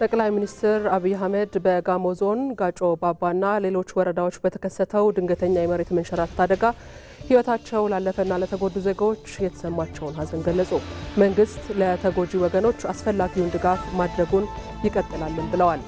ጠቅላይ ሚኒስትር አብይ አህመድ በጋሞ ዞን ጋጮ ባባና ሌሎች ወረዳዎች በተከሰተው ድንገተኛ የመሬት መንሸራተት አደጋ ሕይወታቸው ላለፈና ለተጎዱ ዜጎች የተሰማቸውን ሐዘን ገለጹ። መንግስት ለተጎጂ ወገኖች አስፈላጊውን ድጋፍ ማድረጉን ይቀጥላልን ብለዋል።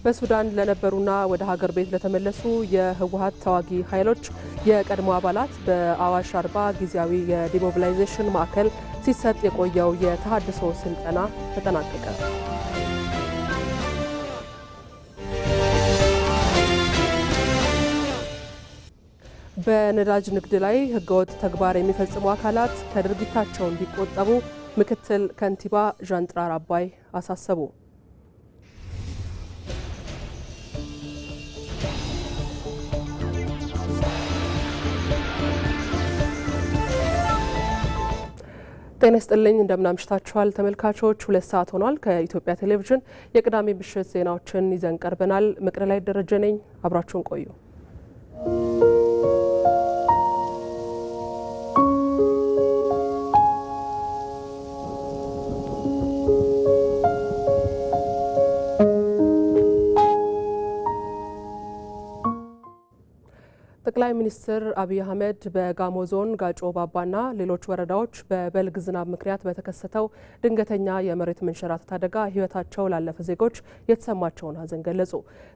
በሱዳን ለነበሩና ወደ ሀገር ቤት ለተመለሱ የህወሓት ተዋጊ ኃይሎች የቀድሞ አባላት በአዋሽ አርባ ጊዜያዊ የዲሞቢላይዜሽን ማዕከል ሲሰጥ የቆየው የተሃድሶ ስልጠና ተጠናቀቀ። በነዳጅ ንግድ ላይ ህገወጥ ተግባር የሚፈጽሙ አካላት ከድርጊታቸው እንዲቆጠቡ ምክትል ከንቲባ ዣንጥራር አባይ አሳሰቡ። ጤና ይስጥልኝ እንደምን አምሽታችኋል ተመልካቾች። 2 ሰዓት ሆኗል። ከኢትዮጵያ ቴሌቪዥን የቅዳሜ ምሽት ዜናዎችን ይዘን ቀርበናል። መቅደላይ ደረጀ ነኝ። አብራችሁን ቆዩ። ጠቅላይ ሚኒስትር አብይ አህመድ በጋሞ ዞን ጋጮ ባባና ሌሎች ወረዳዎች በበልግ ዝናብ ምክንያት በተከሰተው ድንገተኛ የመሬት መንሸራተት አደጋ ሕይወታቸው ላለፈ ዜጎች የተሰማቸውን ሐዘን ገለጹ።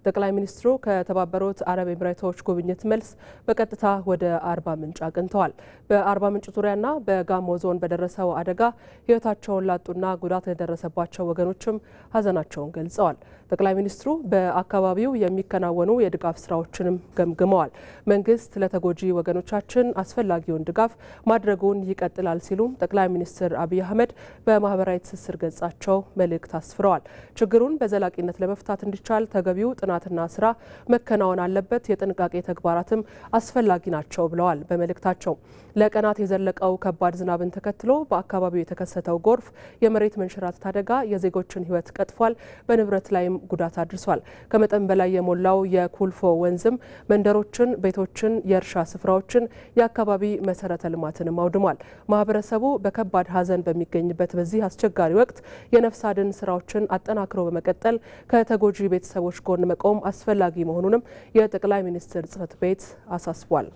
ጠቅላይ ሚኒስትሩ ከተባበሩት አረብ ኤሚሬቶች ጉብኝት መልስ በቀጥታ ወደ አርባ ምንጭ አቅንተዋል። በአርባ ምንጭ ዙሪያና በጋሞ ዞን በደረሰው አደጋ ሕይወታቸውን ላጡና ጉዳት ለደረሰባቸው ወገኖችም ሐዘናቸውን ገልጸዋል። ጠቅላይ ሚኒስትሩ በአካባቢው የሚከናወኑ የድጋፍ ስራዎችንም ገምግመዋል። መንግስት ለተጎጂ ወገኖቻችን አስፈላጊውን ድጋፍ ማድረጉን ይቀጥላል ሲሉም ጠቅላይ ሚኒስትር አብይ አህመድ በማህበራዊ ትስስር ገጻቸው መልእክት አስፍረዋል። ችግሩን በዘላቂነት ለመፍታት እንዲቻል ተገቢው ጥናትና ስራ መከናወን አለበት፣ የጥንቃቄ ተግባራትም አስፈላጊ ናቸው ብለዋል። በመልእክታቸው ለቀናት የዘለቀው ከባድ ዝናብን ተከትሎ በአካባቢው የተከሰተው ጎርፍ፣ የመሬት መንሸራተት አደጋ የዜጎችን ሕይወት ቀጥፏል፣ በንብረት ላይም ጉዳት አድርሷል። ከመጠን በላይ የሞላው የኩልፎ ወንዝም መንደሮችን፣ ቤቶችን፣ የእርሻ ስፍራዎችን፣ የአካባቢ መሰረተ ልማትንም አውድሟል። ማህበረሰቡ በከባድ ሐዘን በሚገኝበት በዚህ አስቸጋሪ ወቅት የነፍስ አድን ስራዎችን አጠናክሮ በመቀጠል ከተጎጂ ቤተሰቦች ጎን መቆም አስፈላጊ መሆኑንም የጠቅላይ ሚኒስትር ጽሕፈት ቤት አሳስቧል።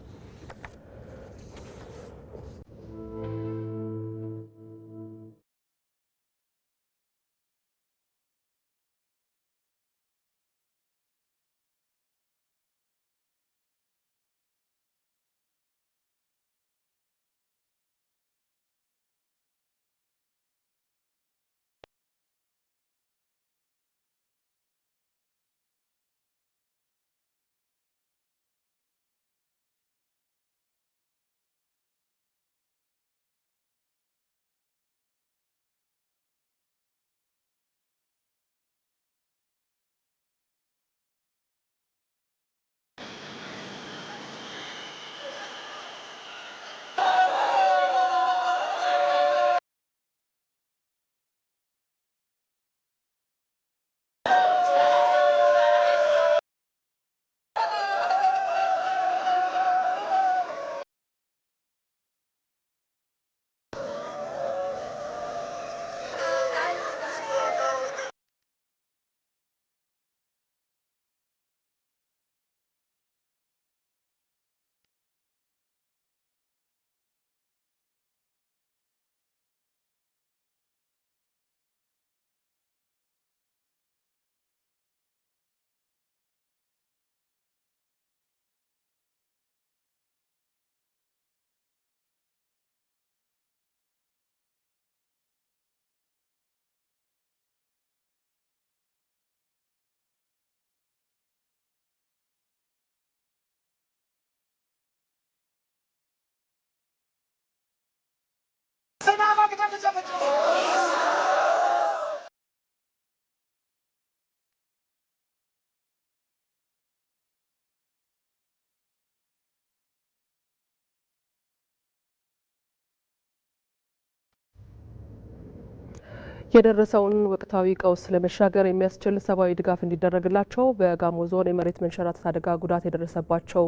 የደረሰውን ወቅታዊ ቀውስ ለመሻገር የሚያስችል ሰብአዊ ድጋፍ እንዲደረግላቸው በጋሞ ዞን የመሬት መንሸራተት አደጋ ጉዳት የደረሰባቸው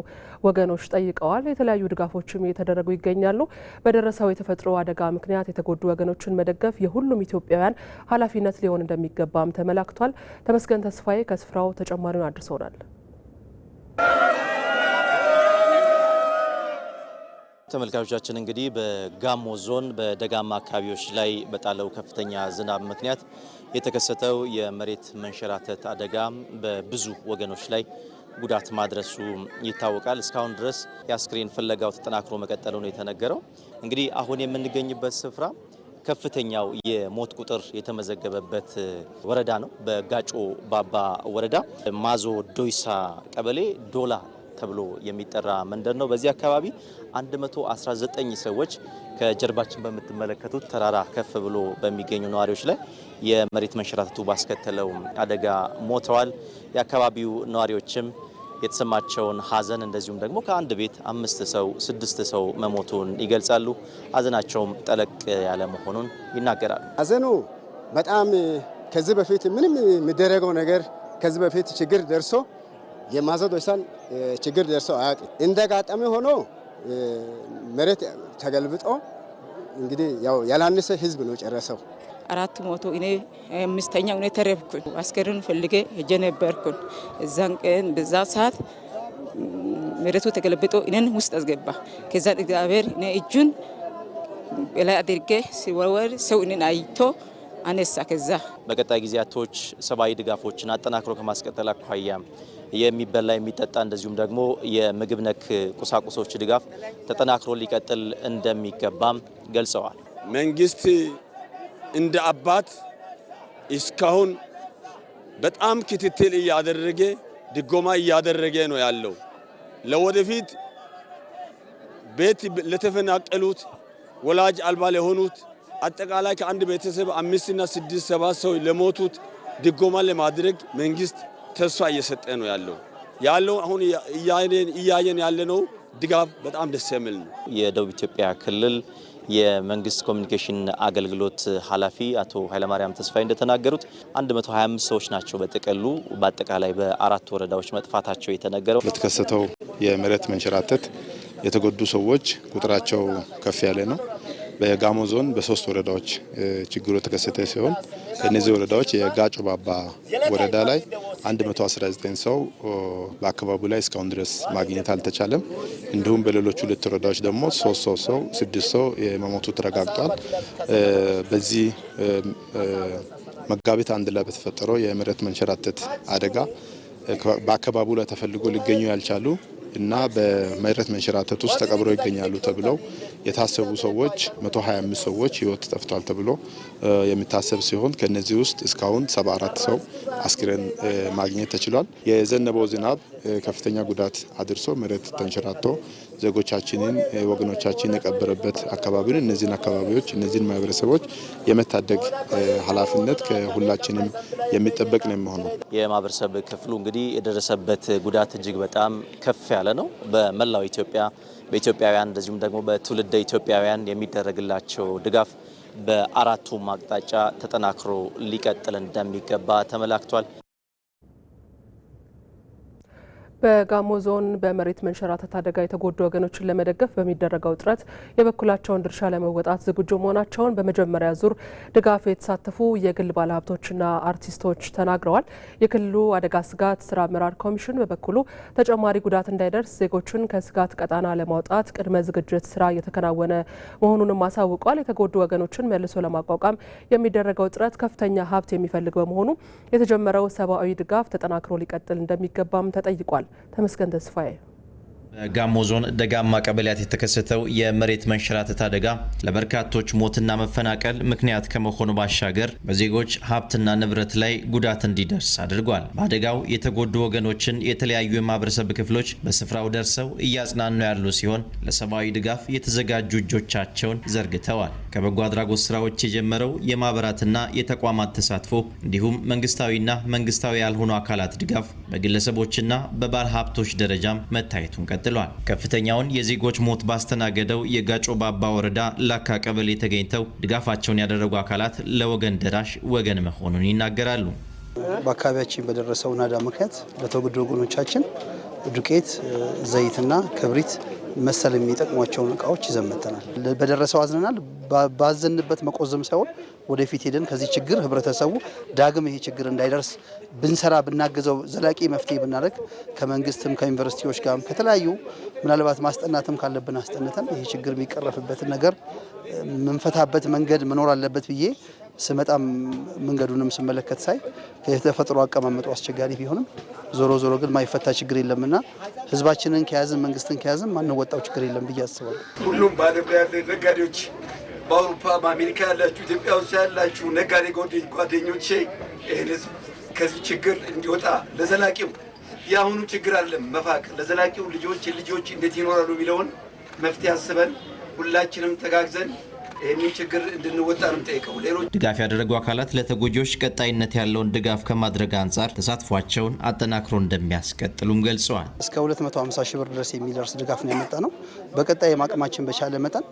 ወገኖች ጠይቀዋል። የተለያዩ ድጋፎችም እየተደረጉ ይገኛሉ። በደረሰው የተፈጥሮ አደጋ ምክንያት የተጎዱ ወገኖችን መደገፍ የሁሉም ኢትዮጵያውያን ኃላፊነት ሊሆን እንደሚገባም ተመላክቷል። ተመስገን ተስፋዬ ከስፍራው ተጨማሪውን አድርሶናል። ተመልካቾቻችን እንግዲህ በጋሞ ዞን በደጋማ አካባቢዎች ላይ በጣለው ከፍተኛ ዝናብ ምክንያት የተከሰተው የመሬት መንሸራተት አደጋ በብዙ ወገኖች ላይ ጉዳት ማድረሱ ይታወቃል። እስካሁን ድረስ የአስክሬን ፍለጋው ተጠናክሮ መቀጠሉ ነው የተነገረው። እንግዲህ አሁን የምንገኝበት ስፍራ ከፍተኛው የሞት ቁጥር የተመዘገበበት ወረዳ ነው። በጋጮ ባባ ወረዳ ማዞ ዶይሳ ቀበሌ ዶላ ተብሎ የሚጠራ መንደር ነው። በዚህ አካባቢ 119 ሰዎች ከጀርባችን በምትመለከቱት ተራራ ከፍ ብሎ በሚገኙ ነዋሪዎች ላይ የመሬት መንሸራተቱ ባስከተለው አደጋ ሞተዋል። የአካባቢው ነዋሪዎችም የተሰማቸውን ሀዘን እንደዚሁም ደግሞ ከአንድ ቤት 5 ሰው 6 ሰው መሞቱን ይገልጻሉ። ሀዘናቸውም ጠለቅ ያለ መሆኑን ይናገራሉ። ሀዘኑ በጣም ከዚህ በፊት ምንም የሚደረገው ነገር ከዚህ በፊት ችግር ደርሶ የማዞ ዶይሳን ችግር ደርሶ አያውቅም። እንደጋጣሚ ሆኖ መሬት ተገልብጦ እንግዲህ ያው ያላነሰ ህዝብ ነው ጨረሰው። 4 ሞቶ እኔ 5ኛው እኔ ተረፍኩኝ። አስከሬን ፈልጌ ሄጄ ነበርኩኝ። እዛን ቀን በዛ ሰዓት መሬቱ ተገልብጦ እኔን ውስጥ አስገባ። ከዛ እግዚአብሔር እኔ እጁን በላይ አድርጌ ሲወርወር ሰው እኔን አይቶ አነሳ። ከዛ በቀጣይ ጊዜያቶች ሰብአዊ ድጋፎችን አጠናክሮ ከማስቀጠል አኳያ የሚበላ የሚጠጣ እንደዚሁም ደግሞ የምግብ ነክ ቁሳቁሶች ድጋፍ ተጠናክሮ ሊቀጥል እንደሚገባም ገልጸዋል። መንግስት እንደ አባት እስካሁን በጣም ክትትል እያደረገ ድጎማ እያደረገ ነው ያለው። ለወደፊት ቤት ለተፈናቀሉት ወላጅ አልባ ለሆኑት አጠቃላይ ከአንድ ቤተሰብ 5 እና 6 7 ሰው ለሞቱት ድጎማ ለማድረግ መንግስት ተስፋ እየሰጠ ነው ያለው አሁን እያየን ያለነው ድጋፍ በጣም ደስ የሚል ነው። የደቡብ ኢትዮጵያ ክልል የመንግስት ኮሚኒኬሽን አገልግሎት ኃላፊ አቶ ኃይለማርያም ተስፋዬ እንደተናገሩት 125 ሰዎች ናቸው በጥቅሉ በአጠቃላይ በ4 ወረዳዎች መጥፋታቸው የተነገረው። በተከሰተው የመሬት መንሸራተት የተጎዱ ሰዎች ቁጥራቸው ከፍ ያለ ነው። በጋሞ ዞን በ3 ወረዳዎች ችግሩ የተከሰተ ሲሆን ከነዚህ ወረዳዎች የጋጮ ባባ ወረዳ ላይ 119 ሰው በአካባቢው ላይ እስካሁን ድረስ ማግኘት አልተቻለም። እንዲሁም በሌሎች 2 ወረዳዎች ደግሞ 3 ሰው 6 ሰው የመሞቱ ተረጋግጧል። በዚህ መጋቢት 1 ላይ በተፈጠረው የመሬት መንሸራተት አደጋ በአካባቢው ላይ ተፈልጎ ሊገኙ ያልቻሉ እና በመሬት መንሸራተት ውስጥ ተቀብረው ይገኛሉ ተብለው የታሰቡ ሰዎች 125 ሰዎች ህይወት ጠፍቷል ተብሎ የሚታሰብ ሲሆን ከነዚህ ውስጥ እስካሁን 74 ሰው አስክሬን ማግኘት ተችሏል። የዘነበው ዝናብ ከፍተኛ ጉዳት አድርሶ መሬት ተንሸራቶ ዜጎቻችንን ወገኖቻችንን የቀበረበት አካባቢን እነዚህን አካባቢዎች እነዚህን ማህበረሰቦች የመታደግ ኃላፊነት ከሁላችንም የሚጠበቅ ነው የሚሆነው። የማህበረሰብ ክፍሉ እንግዲህ የደረሰበት ጉዳት እጅግ በጣም ከፍ ያለ ነው። በመላው ኢትዮጵያ በኢትዮጵያውያን እንደዚሁም ደግሞ በትውልደ ኢትዮጵያውያን የሚደረግላቸው ድጋፍ በ4ቱም አቅጣጫ ተጠናክሮ ሊቀጥል እንደሚገባ ተመላክቷል። በጋሞ ዞን በመሬት መንሸራተት አደጋ የተጎዱ ወገኖችን ለመደገፍ በሚደረገው ጥረት የበኩላቸውን ድርሻ ለመወጣት ዝግጁ መሆናቸውን በመጀመሪያ ዙር ድጋፍ የተሳተፉ የግል ባለሀብቶችና አርቲስቶች ተናግረዋል። የክልሉ አደጋ ስጋት ስራ አመራር ኮሚሽን በበኩሉ ተጨማሪ ጉዳት እንዳይደርስ ዜጎችን ከስጋት ቀጣና ለማውጣት ቅድመ ዝግጅት ስራ እየተከናወነ መሆኑንም አሳውቋል። የተጎዱ ወገኖችን መልሶ ለማቋቋም የሚደረገው ጥረት ከፍተኛ ሀብት የሚፈልግ በመሆኑ የተጀመረው ሰብአዊ ድጋፍ ተጠናክሮ ሊቀጥል እንደሚገባም ተጠይቋል። ተመስገን ተስፋዬ ጋሞ ዞን ደጋማ ቀበሌያት የተከሰተው የመሬት መንሸራተት አደጋ ለበርካቶች ሞትና መፈናቀል ምክንያት ከመሆኑ ባሻገር በዜጎች ሀብትና ንብረት ላይ ጉዳት እንዲደርስ አድርጓል። በአደጋው የተጎዱ ወገኖችን የተለያዩ የማህበረሰብ ክፍሎች በስፍራው ደርሰው እያጽናኑ ያሉ ሲሆን ለሰብአዊ ድጋፍ የተዘጋጁ እጆቻቸውን ዘርግተዋል። ከበጎ አድራጎት ስራዎች የጀመረው የማህበራትና የተቋማት ተሳትፎ እንዲሁም መንግስታዊና መንግስታዊ ያልሆኑ አካላት ድጋፍ በግለሰቦችና በባለ ሀብቶች ደረጃም መታየቱን ቀጥሏል። ቀጥሏል። ከፍተኛውን የዜጎች ሞት ባስተናገደው የጋጮ ባባ ወረዳ ላካ ቀበሌ ተገኝተው ድጋፋቸውን ያደረጉ አካላት ለወገን ደራሽ ወገን መሆኑን ይናገራሉ። በአካባቢያችን በደረሰው ናዳ ምክንያት ለተጎዱ ወገኖቻችን ዱቄት፣ ዘይትና ክብሪት መሰል የሚጠቅሟቸውን እቃዎች ይዘን መጥተናል። በደረሰው አዝነናል። ባዘንበት መቆዘም ሳይሆን ወደፊት ሄደን ከዚህ ችግር ህብረተሰቡ ዳግም ይሄ ችግር እንዳይደርስ ብንሰራ ብናገዘው ዘላቂ መፍትሄ ብናደርግ ከመንግስትም ከዩኒቨርሲቲዎች ጋርም ከተለያዩ ምናልባት ማስጠናትም ካለብን አስጠንተን ይሄ ችግር የሚቀረፍበትን ነገር ምንፈታበት መንገድ መኖር አለበት ብዬ ስመጣም መንገዱንም ስመለከት ሳይ የተፈጥሮ አቀማመጡ አስቸጋሪ ቢሆንም ዞሮ ዞሮ ግን ማይፈታ ችግር የለምና ህዝባችንን ከያዝን መንግስትን ከያዝን ማንወጣው ችግር የለም ብዬ አስባለሁ። ሁሉም በዓለም ላይ ያለ ነጋዴዎች በአውሮፓ በአሜሪካ ያላችሁ ኢትዮጵያ ውስጥ ያላችሁ ነጋዴ ጓደኞቼ ይህን ህዝብ ከዚህ ችግር እንዲወጣ ለዘላቂው የአሁኑ ችግር አለም መፋቅ ለዘላቂው ልጆች እንዴት ይኖራሉ የሚለውን መፍትሄ አስበን ሁላችንም ተጋግዘን ይህንን ችግር እንድንወጣ ነው ጠይቀው። ሌሎች ድጋፍ ያደረጉ አካላት ለተጎጂዎች ቀጣይነት ያለውን ድጋፍ ከማድረግ አንጻር ተሳትፏቸውን አጠናክሮ እንደሚያስቀጥሉም ገልጸዋል። እስከ 250 ሺህ ብር ድረስ የሚደርስ ድጋፍ ነው ያመጣ ነው። በቀጣይ አቅማችን በቻለ መጠን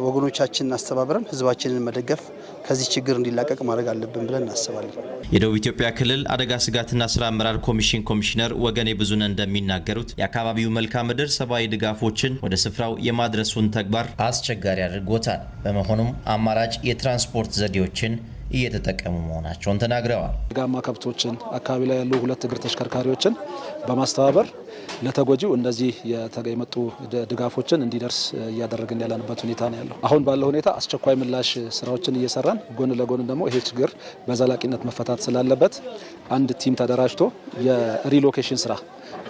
ወገኖቻችንን አስተባብረን ህዝባችንን መደገፍ ከዚህ ችግር እንዲላቀቅ ማድረግ አለብን ብለን እናስባለን። የደቡብ ኢትዮጵያ ክልል አደጋ ስጋትና ስራ አመራር ኮሚሽን ኮሚሽነር ወገኔ ብዙነህ እንደሚናገሩት የአካባቢው መልክዓ ምድር ሰብአዊ ድጋፎችን ወደ ስፍራው የማድረሱን ተግባር አስቸጋሪ አድርጎታል። በመሆኑም አማራጭ የትራንስፖርት ዘዴዎችን እየተጠቀሙ መሆናቸውን ተናግረዋል። ጋማ ከብቶችን አካባቢ ላይ ያሉ ሁለት እግር ተሽከርካሪዎችን በማስተባበር ለተጎጂው እነዚህ የመጡ ድጋፎችን እንዲደርስ እያደረግን ያለንበት ሁኔታ ነው ያለው። አሁን ባለው ሁኔታ አስቸኳይ ምላሽ ስራዎችን እየሰራን ጎን ለጎን ደግሞ ይሄ ችግር በዘላቂነት መፈታት ስላለበት አንድ ቲም ተደራጅቶ የሪሎኬሽን ስራ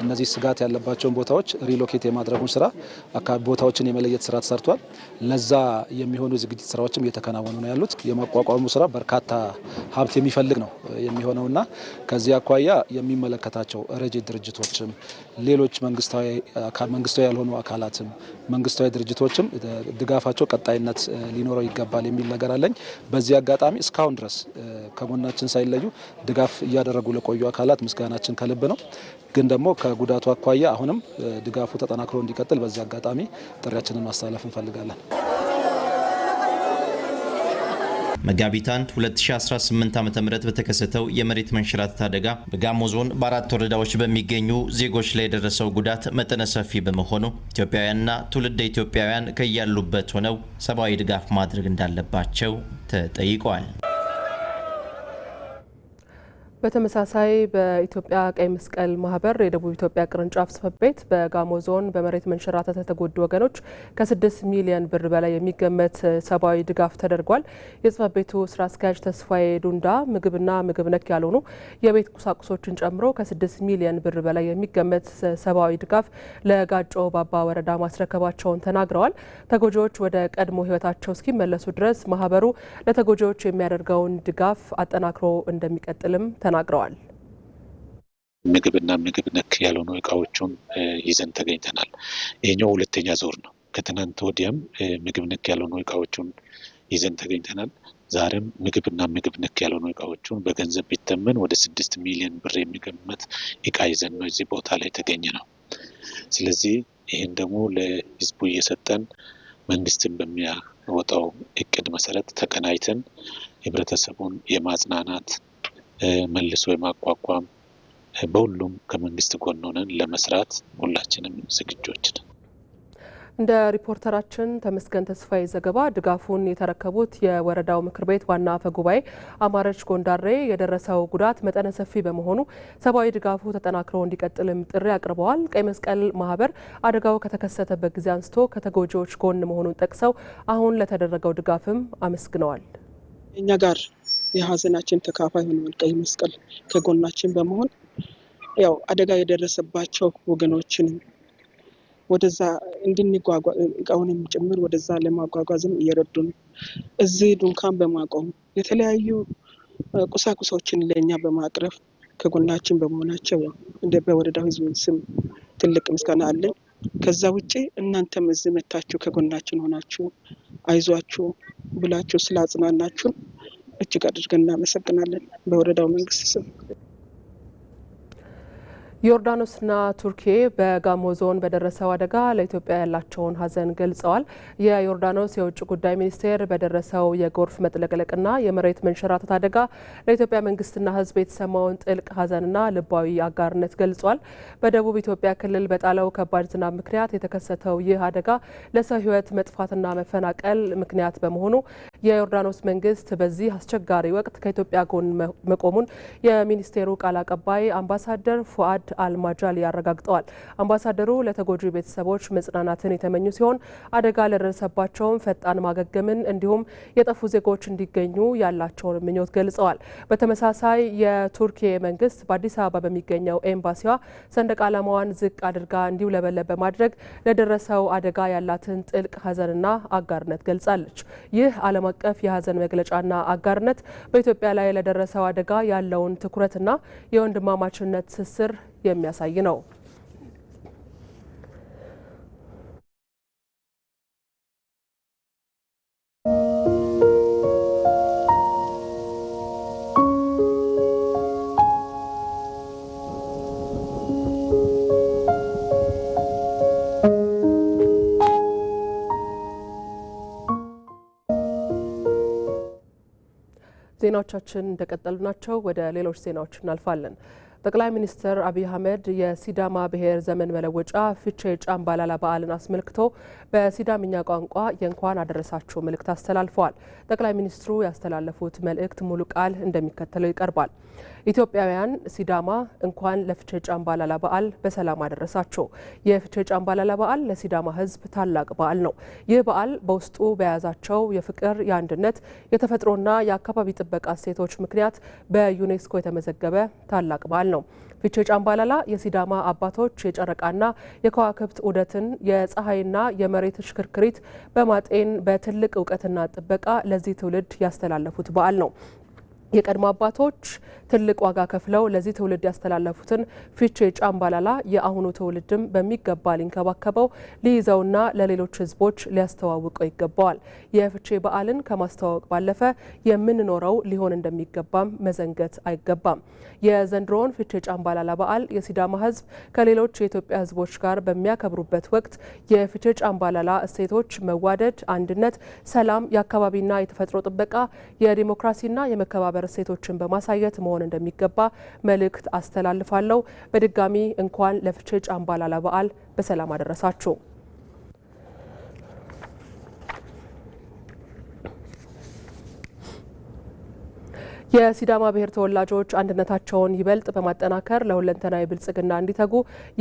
እነዚህ ስጋት ያለባቸውን ቦታዎች ሪሎኬት የማድረጉን ስራ ቦታዎችን የመለየት ስራ ተሰርቷል። ለዛ የሚሆኑ ዝግጅት ስራዎችም እየተከናወኑ ነው ያሉት። የማቋቋሙ ስራ በርካታ ሀብት የሚፈልግ ነው የሚሆነውና ከዚህ አኳያ የሚመለከታቸው ረጂ ድርጅቶችም ሌሎች መንግስታዊ ያልሆኑ አካላትም መንግስታዊ ድርጅቶችም ድጋፋቸው ቀጣይነት ሊኖረው ይገባል የሚል ነገር አለኝ። በዚህ አጋጣሚ እስካሁን ድረስ ከጎናችን ሳይለዩ ድጋፍ እያደረጉ ለቆዩ አካላት ምስጋናችን ከልብ ነው። ግን ደግሞ ከጉዳቱ አኳያ አሁንም ድጋፉ ተጠናክሮ እንዲቀጥል በዚህ አጋጣሚ ጥሪያችንን ማስተላለፍ እንፈልጋለን። መጋቢት 1 2018 ዓ.ም በተከሰተው የመሬት መንሸራተት አደጋ በጋሞ ዞን በአራት ወረዳዎች በሚገኙ ዜጎች ላይ የደረሰው ጉዳት መጠነ ሰፊ በመሆኑ ኢትዮጵያውያንና ትውልደ ኢትዮጵያውያን ከያሉበት ሆነው ሰብአዊ ድጋፍ ማድረግ እንዳለባቸው ተጠይቀዋል። በተመሳሳይ በኢትዮጵያ ቀይ መስቀል ማህበር የደቡብ ኢትዮጵያ ቅርንጫፍ ጽሕፈት ቤት በጋሞ ዞን በመሬት መንሸራተት የተጎዱ ወገኖች ከ6 ሚሊዮን ብር በላይ የሚገመት ሰብአዊ ድጋፍ ተደርጓል። የጽሕፈት ቤቱ ስራ አስኪያጅ ተስፋዬ ዱንዳ ምግብና ምግብ ነክ ያልሆኑ የቤት ቁሳቁሶችን ጨምሮ ከ6 ሚሊዮን ብር በላይ የሚገመት ሰብአዊ ድጋፍ ለጋጮ ባባ ወረዳ ማስረከባቸውን ተናግረዋል። ተጎጂዎች ወደ ቀድሞ ህይወታቸው እስኪመለሱ ድረስ ማህበሩ ለተጎጂዎች የሚያደርገውን ድጋፍ አጠናክሮ እንደሚቀጥልም ተናግረዋል። ምግብና ምግብ ነክ ያልሆኑ እቃዎችን ይዘን ተገኝተናል። ይሄኛው ሁለተኛ ዙር ነው። ከትናንት ወዲያም ምግብ ነክ ያልሆኑ እቃዎችን ይዘን ተገኝተናል። ዛሬም ምግብና ምግብ ነክ ያልሆኑ እቃዎችን በገንዘብ ቢተመን ወደ 6 ሚሊዮን ብር የሚገመት እቃ ይዘን ነው እዚህ ቦታ ላይ ተገኘ ነው። ስለዚህ ይህን ደግሞ ለህዝቡ እየሰጠን መንግስትን በሚያወጣው እቅድ መሰረት ተቀናይተን ህብረተሰቡን የማጽናናት መልሶ የማቋቋም በሁሉም ከመንግስት ጎን ሆነን ለመስራት ሁላችንም ዝግጆች ነን። እንደ ሪፖርተራችን ተመስገን ተስፋዬ ዘገባ ድጋፉን የተረከቡት የወረዳው ምክር ቤት ዋና አፈ ጉባኤ አማረች ጎንዳሬ የደረሰው ጉዳት መጠነ ሰፊ በመሆኑ ሰብአዊ ድጋፉ ተጠናክሮ እንዲቀጥልም ጥሪ አቅርበዋል። ቀይ መስቀል ማህበር አደጋው ከተከሰተበት ጊዜ አንስቶ ከተጎጂዎች ጎን መሆኑን ጠቅሰው አሁን ለተደረገው ድጋፍም አመስግነዋል። እኛ ጋር የሀዘናችን ተካፋይ ሆነዋል። ቀይ መስቀል ከጎናችን በመሆን ያው አደጋ የደረሰባቸው ወገኖችን ወደዛ እንድንጓጓዝ እቃውንም ጭምር ወደዛ ለማጓጓዝም እየረዱ ነው። እዚህ ድንኳን በማቆም የተለያዩ ቁሳቁሶችን ለኛ በማቅረብ ከጎናችን በመሆናቸው እንደ በወረዳው ህዝብ ስም ትልቅ ምስጋና አለን። ከዛ ውጪ እናንተም እዚህ መታችሁ ከጎናችን ሆናችሁ አይዟችሁ ብላችሁ ስላጽናናችሁን እጅግ አድርገን እናመሰግናለን በወረዳው መንግስት ስም። ዮርዳኖስና ቱርኪ በጋሞ ዞን በደረሰው አደጋ ለኢትዮጵያ ያላቸውን ሐዘን ገልጸዋል። የዮርዳኖስ የውጭ ጉዳይ ሚኒስቴር በደረሰው የጎርፍ መጥለቅለቅና የመሬት መንሸራተት አደጋ ለኢትዮጵያ መንግስትና ሕዝብ የተሰማውን ጥልቅ ሐዘንና ልባዊ አጋርነት ገልጿል። በደቡብ ኢትዮጵያ ክልል በጣለው ከባድ ዝናብ ምክንያት የተከሰተው ይህ አደጋ ለሰው ሕይወት መጥፋትና መፈናቀል ምክንያት በመሆኑ የዮርዳኖስ መንግስት በዚህ አስቸጋሪ ወቅት ከኢትዮጵያ ጎን መቆሙን የሚኒስቴሩ ቃል አቀባይ አምባሳደር ፉአድ አልማጃሊ ያረጋግጠዋል። አምባሳደሩ ለተጎጂ ቤተሰቦች መጽናናትን የተመኙ ሲሆን አደጋ ለደረሰባቸውም ፈጣን ማገገምን እንዲሁም የጠፉ ዜጎች እንዲገኙ ያላቸውን ምኞት ገልጸዋል። በተመሳሳይ የቱርኪ መንግስት በአዲስ አበባ በሚገኘው ኤምባሲዋ ሰንደቅ ዓላማዋን ዝቅ አድርጋ እንዲውለበለብ በማድረግ ለደረሰው አደጋ ያላትን ጥልቅ ሐዘንና አጋርነት ገልጻለች። ይህ ዓለም አቀፍ የሐዘን መግለጫና አጋርነት በኢትዮጵያ ላይ ለደረሰው አደጋ ያለውን ትኩረትና የወንድማማችነት ትስስር የሚያሳይ ነው። ዜናዎቻችን እንደቀጠሉ ናቸው። ወደ ሌሎች ዜናዎች እናልፋለን። ጠቅላይ ሚኒስትር አብይ አህመድ የሲዳማ ብሔር ዘመን መለወጫ ፊቼ ጫምባላላ በዓልን አስመልክቶ በሲዳምኛ ቋንቋ የእንኳን አደረሳችሁ መልእክት አስተላልፈዋል። ጠቅላይ ሚኒስትሩ ያስተላለፉት መልእክት ሙሉ ቃል እንደሚከተለው ይቀርባል። ኢትዮጵያውያን ሲዳማ እንኳን ለፊቼ ጫምባላላ በዓል በሰላም አደረሳችሁ። የፊቼ ጫምባላላ በዓል ለሲዳማ ሕዝብ ታላቅ በዓል ነው። ይህ በዓል በውስጡ በያዛቸው የፍቅር፣ የአንድነት፣ የተፈጥሮና የአካባቢ ጥበቃ እሴቶች ምክንያት በዩኔስኮ የተመዘገበ ታላቅ በዓል ነው። ፊቼ ጫምባላላ የሲዳማ አባቶች የጨረቃና የከዋክብት ዑደትን የፀሐይና የመሬት ሽክርክሪት በማጤን በትልቅ እውቀትና ጥበቃ ለዚህ ትውልድ ያስተላለፉት በዓል ነው። የቀድሞ አባቶች ትልቅ ዋጋ ከፍለው ለዚህ ትውልድ ያስተላለፉትን ፊቼ ጫምባላላ የአሁኑ ትውልድም በሚገባ ሊንከባከበው ሊይዘውና ለሌሎች ሕዝቦች ሊያስተዋውቀው ይገባዋል። የፊቼ በዓልን ከማስተዋወቅ ባለፈ የምንኖረው ሊሆን እንደሚገባም መዘንገት አይገባም። የዘንድሮውን ፊቼ ጫምባላላ በዓል የሲዳማ ሕዝብ ከሌሎች የኢትዮጵያ ሕዝቦች ጋር በሚያከብሩበት ወቅት የፊቼ ጫምባላላ እሴቶች መዋደድ፣ አንድነት፣ ሰላም፣ የአካባቢና የተፈጥሮ ጥበቃ፣ የዲሞክራሲና የመከባበር እሴቶችን በማሳየት መሆን እንደሚገባ መልእክት አስተላልፋለሁ። በድጋሚ እንኳን ለፊቼ ጫምባላላ በዓል በሰላም አደረሳችሁ። የሲዳማ ብሔር ተወላጆች አንድነታቸውን ይበልጥ በማጠናከር ለሁለንተናዊ ብልጽግና እንዲተጉ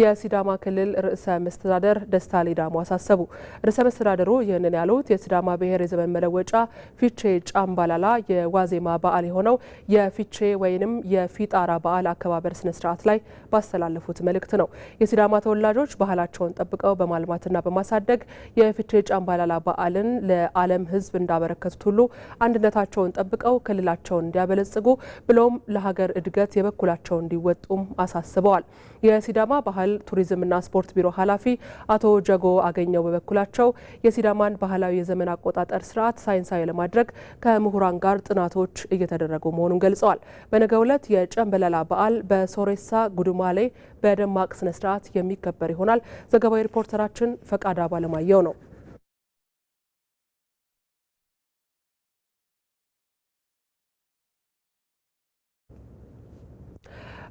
የሲዳማ ክልል ርዕሰ መስተዳደር ደስታ ሌዳሞ አሳሰቡ። ርዕሰ መስተዳደሩ ይህንን ያሉት የሲዳማ ብሔር የዘመን መለወጫ ፊቼ ጫምባላላ የዋዜማ በዓል የሆነው የፊቼ ወይንም የፊጣራ በዓል አከባበር ስነ ስርዓት ላይ ባስተላለፉት መልእክት ነው። የሲዳማ ተወላጆች ባህላቸውን ጠብቀው በማልማትና በማሳደግ የፊቼ ጫምባላላ በዓልን ለዓለም ሕዝብ እንዳበረከቱት ሁሉ አንድነታቸውን ጠብቀው ክልላቸውን እንዲያበለ ጽጉ ብሎም ለሀገር እድገት የበኩላቸውን እንዲወጡም አሳስበዋል። የሲዳማ ባህል ቱሪዝምና ስፖርት ቢሮ ኃላፊ አቶ ጀጎ አገኘው በበኩላቸው የሲዳማን ባህላዊ የዘመን አቆጣጠር ስርዓት ሳይንሳዊ ለማድረግ ከምሁራን ጋር ጥናቶች እየተደረጉ መሆኑን ገልጸዋል። በነገው ዕለት የጨምበላላ በዓል በሶሬሳ ጉዱማሌ በደማቅ ስነ ስርዓት የሚከበር ይሆናል። ዘገባው ሪፖርተራችን ፈቃዳ ባለማየው ነው።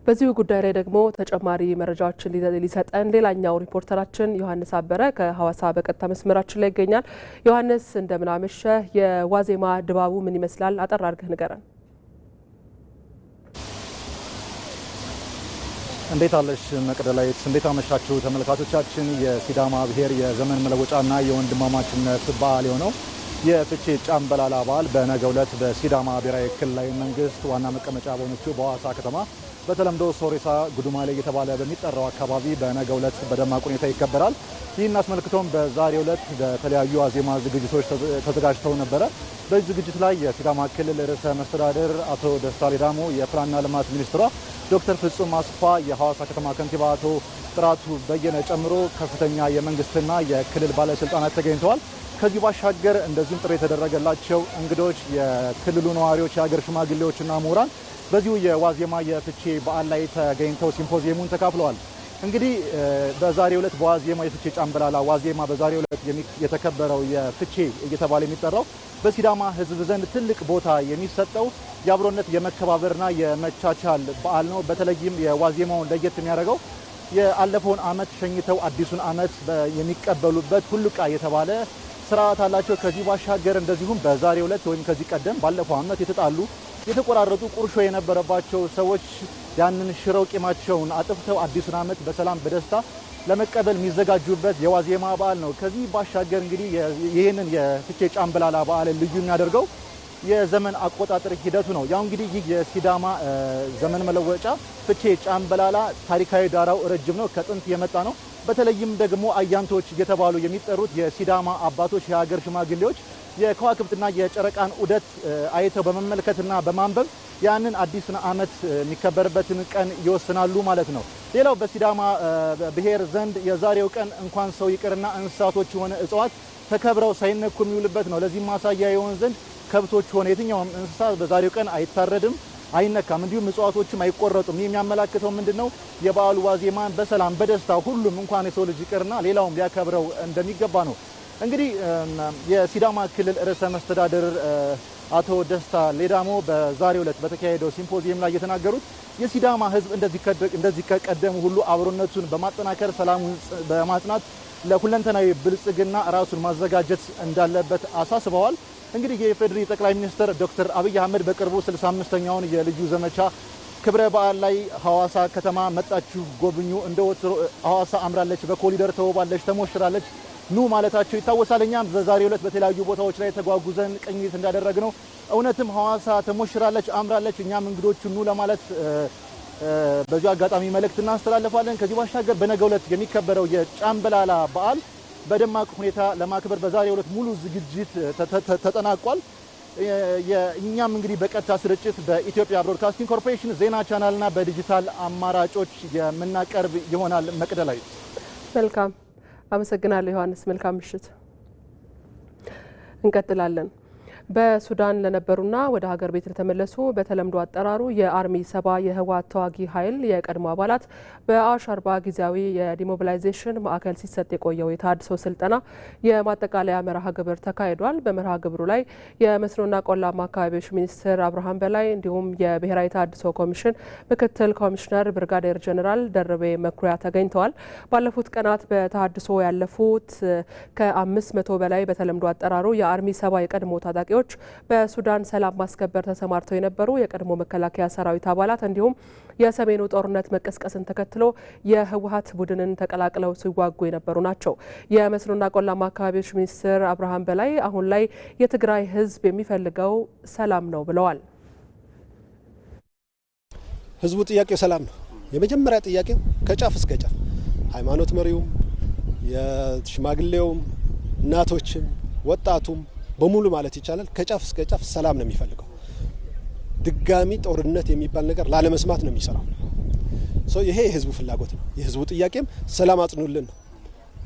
በዚሁ ጉዳይ ላይ ደግሞ ተጨማሪ መረጃዎችን ሊሰጠን ሌላኛው ሪፖርተራችን ዮሐንስ አበረ ከሐዋሳ በቀጥታ መስመራችን ላይ ይገኛል። ዮሐንስ እንደምን አመሸህ? የዋዜማ ድባቡ ምን ይመስላል? አጠር አድርገህ ንገረን። እንዴት አለሽ መቅደላዊት? እንዴት አመሻችሁ ተመልካቾቻችን። የሲዳማ ብሔር የዘመን መለወጫና የወንድማማችነት በዓል የሆነው የፊቼ ጫምባላላ በዓል በነገው ዕለት በሲዳማ ብሔራዊ ክልላዊ መንግስት ዋና መቀመጫ በሆነችው በሐዋሳ ከተማ በተለምዶ ሶሬሳ ጉዱማሌ እየተባለ በሚጠራው አካባቢ በነገው ዕለት በደማቅ ሁኔታ ይከበራል። ይህን አስመልክቶም በዛሬው ዕለት በተለያዩ ዋዜማ ዝግጅቶች ተዘጋጅተው ነበረ። በዚህ ዝግጅት ላይ የሲዳማ ክልል ርዕሰ መስተዳድር አቶ ደስታ ሌዳሞ፣ የፕላንና ልማት ሚኒስትሯ ዶክተር ፍጹም አስፋ፣ የሐዋሳ ከተማ ከንቲባ አቶ ጥራቱ በየነ ጨምሮ ከፍተኛ የመንግስትና የክልል ባለስልጣናት ተገኝተዋል። ከዚህ ባሻገር እንደዚሁም ጥሪ የተደረገላቸው እንግዶች፣ የክልሉ ነዋሪዎች፣ የሀገር ሽማግሌዎችና ምሁራን በዚሁ የዋዜማ የፍቼ በዓል ላይ ተገኝተው ሲምፖዚየሙን ተካፍለዋል። እንግዲህ በዛሬው ዕለት በዋዜማ የፍቼ ጫምበላላ ዋዜማ በዛሬው ዕለት የተከበረው የፍቼ እየተባለ የሚጠራው በሲዳማ ሕዝብ ዘንድ ትልቅ ቦታ የሚሰጠው የአብሮነት የመከባበርና የመቻቻል በዓል ነው። በተለይም የዋዜማውን ለየት የሚያደርገው የአለፈውን ዓመት ሸኝተው አዲሱን ዓመት የሚቀበሉበት ሁሉቃ የተባለ ስርዓት አላቸው። ከዚህ ባሻገር እንደዚሁም በዛሬው ዕለት ወይም ከዚህ ቀደም ባለፈው ዓመት የተጣሉ የተቆራረጡ ቁርሾ የነበረባቸው ሰዎች ያንን ሽረው ቂማቸውን አጥፍተው አዲሱን ዓመት በሰላም በደስታ ለመቀበል የሚዘጋጁበት የዋዜማ በዓል ነው። ከዚህ ባሻገር እንግዲህ ይህንን የፍቼ ጫምበላላ በዓልን ልዩ የሚያደርገው የዘመን አቆጣጠር ሂደቱ ነው። ያው እንግዲህ ይህ የሲዳማ ዘመን መለወጫ ፍቼ ጫምበላላ ታሪካዊ ዳራው ረጅም ነው፣ ከጥንት የመጣ ነው። በተለይም ደግሞ አያንቶች እየተባሉ የሚጠሩት የሲዳማ አባቶች የሀገር ሽማግሌዎች የከዋክብትና የጨረቃን ዑደት አይተው በመመልከትና በማንበብ ያንን አዲስን ዓመት የሚከበርበትን ቀን ይወስናሉ ማለት ነው። ሌላው በሲዳማ ብሔር ዘንድ የዛሬው ቀን እንኳን ሰው ይቅርና እንስሳቶች ሆነ እጽዋት ተከብረው ሳይነኩ የሚውልበት ነው። ለዚህም ማሳያ የሆን ዘንድ ከብቶች ሆነ የትኛውም እንስሳ በዛሬው ቀን አይታረድም፣ አይነካም፣ እንዲሁም እጽዋቶችም አይቆረጡም። ይህ የሚያመላክተው ምንድነው? የበዓሉ ዋዜማን በሰላም በደስታ ሁሉም እንኳን የሰው ልጅ ይቅርና ሌላውም ሊያከብረው እንደሚገባ ነው። እንግዲህ የሲዳማ ክልል ርዕሰ መስተዳድር አቶ ደስታ ሌዳሞ በዛሬው ዕለት በተካሄደው ሲምፖዚየም ላይ የተናገሩት የሲዳማ ሕዝብ እንደዚህ ከቀደሙ ሁሉ አብሮነቱን በማጠናከር ሰላሙን በማጽናት ለሁለንተናዊ ብልጽግና ራሱን ማዘጋጀት እንዳለበት አሳስበዋል። እንግዲህ የኢፌዴሪ ጠቅላይ ሚኒስትር ዶክተር አብይ አህመድ በቅርቡ 65ኛውን የልዩ ዘመቻ ክብረ በዓል ላይ ሐዋሳ ከተማ መጣችሁ ጎብኙ፣ እንደወትሮ ሐዋሳ አምራለች፣ በኮሪደር ተውባለች፣ ተሞሽራለች ኑ ማለታቸው ይታወሳል። እኛም በዛሬው ዕለት በተለያዩ ቦታዎች ላይ ተጓጉዘን ቅኝት እንዳደረግነው እውነትም ሐዋሳ ተሞሽራለች፣ አምራለች። እኛም እንግዶቹ ኑ ለማለት በዚሁ አጋጣሚ መልእክት እናስተላልፋለን። ከዚህ ባሻገር በነገው ዕለት የሚከበረው የጫምበላላ በዓል በደማቅ ሁኔታ ለማክበር በዛሬው ዕለት ሙሉ ዝግጅት ተጠናቋል። እኛም እንግዲህ በቀጥታ ስርጭት በኢትዮጵያ ብሮድካስቲንግ ኮርፖሬሽን ዜና ቻናልና በዲጂታል አማራጮች የምናቀርብ ይሆናል። መቅደላዊ መልካም አመሰግናለሁ ዮሐንስ። መልካም ምሽት። እንቀጥላለን። በሱዳን ለነበሩና ወደ ሀገር ቤት ለተመለሱ በተለምዶ አጠራሩ የአርሚ 70 የህወሓት ተዋጊ ኃይል የቀድሞ አባላት በአሻርባ ጊዜያዊ የዲሞቢላይዜሽን ማዕከል ሲሰጥ የቆየው የተሃድሶ ስልጠና የማጠቃለያ መርሃ ግብር ተካሂዷል። በመርሃ ግብሩ ላይ የመስኖና ቆላማ አካባቢዎች ሚኒስትር አብርሃም በላይ እንዲሁም የብሔራዊ ተሃድሶ ኮሚሽን ምክትል ኮሚሽነር ብርጋዴር ጀኔራል ደርቤ መኩሪያ ተገኝተዋል። ባለፉት ቀናት በተሃድሶ ያለፉት ከ500 በላይ በተለምዶ አጠራሩ የአርሚ 70 የቀድሞ ታጣቂዎች በሱዳን ሰላም ማስከበር ተሰማርተው የነበሩ የቀድሞ መከላከያ ሰራዊት አባላት እንዲሁም የሰሜኑ ጦርነት መቀስቀስን ተከትሎ የህወሓት ቡድንን ተቀላቅለው ሲዋጉ የነበሩ ናቸው። የመስኖና ቆላማ አካባቢዎች ሚኒስትር አብርሃም በላይ አሁን ላይ የትግራይ ህዝብ የሚፈልገው ሰላም ነው ብለዋል። ህዝቡ ጥያቄው ሰላም ነው። የመጀመሪያ ጥያቄው ከጫፍ እስከ ጫፍ ሃይማኖት መሪውም፣ የሽማግሌውም፣ እናቶችም፣ ወጣቱም በሙሉ ማለት ይቻላል ከጫፍ እስከ ጫፍ ሰላም ነው የሚፈልገው። ድጋሚ ጦርነት የሚባል ነገር ላለመስማት ነው የሚሰራው። ይሄ የህዝቡ ፍላጎት ነው። የህዝቡ ጥያቄም ሰላም አጽኑልን ነው፣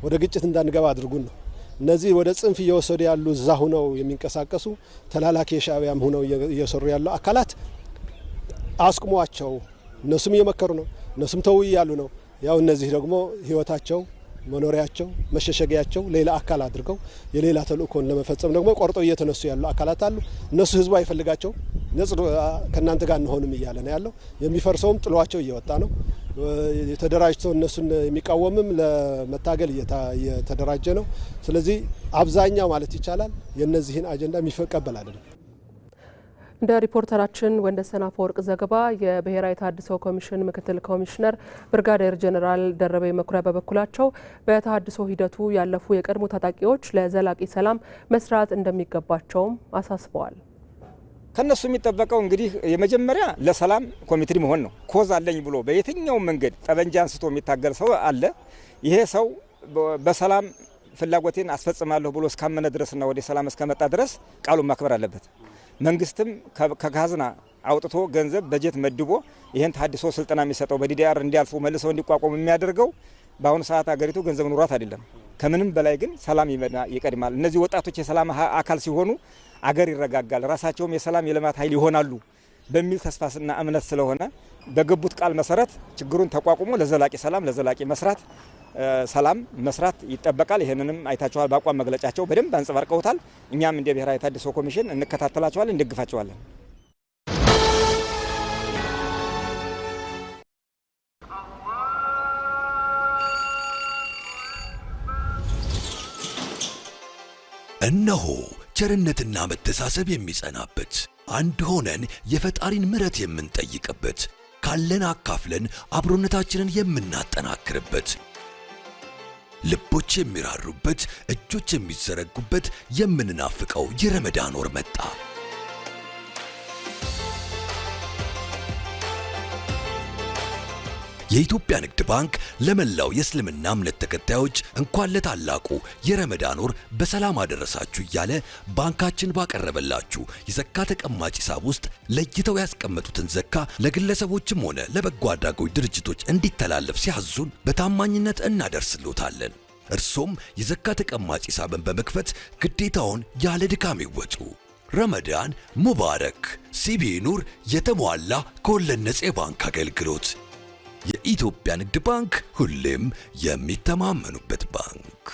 ወደ ግጭት እንዳንገባ አድርጉን ነው። እነዚህ ወደ ጽንፍ እየወሰዱ ያሉ እዛ ሁነው የሚንቀሳቀሱ ተላላኪ የሻዕቢያም ሁነው እየሰሩ ያሉ አካላት አስቁሟቸው። እነሱም እየመከሩ ነው፣ እነሱም ተው እያሉ ነው። ያው እነዚህ ደግሞ ህይወታቸው መኖሪያቸው መሸሸጊያቸው ሌላ አካል አድርገው የሌላ ተልእኮን ለመፈጸም ደግሞ ቆርጠው እየተነሱ ያሉ አካላት አሉ። እነሱ ህዝቡ አይፈልጋቸው ከእናንተ ጋር እንሆንም እያለ ነው ያለው። የሚፈርሰውም ጥሏቸው እየወጣ ነው። የተደራጅተው እነሱን የሚቃወምም ለመታገል እየተደራጀ ነው። ስለዚህ አብዛኛው ማለት ይቻላል የነዚህን አጀንዳ የሚቀበል አይደለም። እንደ ሪፖርተራችን ወንደሰን አፈወርቅ ዘገባ የብሔራዊ ተሃድሶ ኮሚሽን ምክትል ኮሚሽነር ብርጋዴር ጀኔራል ደርቤ መኩሪያ በበኩላቸው በተሃድሶ ሂደቱ ያለፉ የቀድሞ ታጣቂዎች ለዘላቂ ሰላም መስራት እንደሚገባቸውም አሳስበዋል። ከነሱ የሚጠበቀው እንግዲህ የመጀመሪያ ለሰላም ኮሚትድ መሆን ነው። ኮዝ አለኝ ብሎ በየትኛው መንገድ ጠበንጃ አንስቶ የሚታገል ሰው አለ። ይሄ ሰው በሰላም ፍላጎቴን አስፈጽማለሁ ብሎ እስካመነ ድረስና ወደ ሰላም እስከመጣ ድረስ ቃሉን ማክበር አለበት። መንግስትም ከካዝና አውጥቶ ገንዘብ በጀት መድቦ ይሄን ተሃድሶ ስልጠና የሚሰጠው በዲዲአር እንዲያልፉ መልሰው እንዲቋቋሙ የሚያደርገው በአሁኑ ሰዓት ሀገሪቱ ገንዘብ ኑሯት አይደለም። ከምንም በላይ ግን ሰላም ይቀድማል። እነዚህ ወጣቶች የሰላም አካል ሲሆኑ አገር ይረጋጋል። ራሳቸውም የሰላም የልማት ኃይል ይሆናሉ። በሚል ተስፋና እምነት ስለሆነ በገቡት ቃል መሰረት ችግሩን ተቋቁሞ ለዘላቂ ሰላም ለዘላቂ ሰላም መስራት ይጠበቃል። ይሄንንም አይታችኋል። በአቋም መግለጫቸው በደንብ አንጸባርቀውታል። እኛም እንደ ብሔራዊ ተሃድሶ ኮሚሽን እንከታተላቸዋለን፣ እንደግፋቸዋለን። እነሆ ቸርነትና መተሳሰብ የሚጸናበት አንድ ሆነን የፈጣሪን ምሕረት የምንጠይቅበት ካለን አካፍለን አብሮነታችንን የምናጠናክርበት ልቦች የሚራሩበት እጆች የሚዘረጉበት የምንናፍቀው የረመዳን ወር መጣ። የኢትዮጵያ ንግድ ባንክ ለመላው የእስልምና እምነት ተከታዮች እንኳን ለታላቁ የረመዳን ወር በሰላም አደረሳችሁ እያለ ባንካችን ባቀረበላችሁ የዘካ ተቀማጭ ሂሳብ ውስጥ ለይተው ያስቀመጡትን ዘካ ለግለሰቦችም ሆነ ለበጎ አድራጎት ድርጅቶች እንዲተላለፍ ሲያዙን በታማኝነት እናደርስሎታለን። እርሶም የዘካ ተቀማጭ ሂሳብን በመክፈት ግዴታውን ያለ ድካም ይወጡ። ረመዳን ሙባረክ። ሲቢኢ ኑር የተሟላ ከወለድ ነፃ የባንክ አገልግሎት። የኢትዮጵያ ንግድ ባንክ ሁሌም የሚተማመኑበት ባንክ።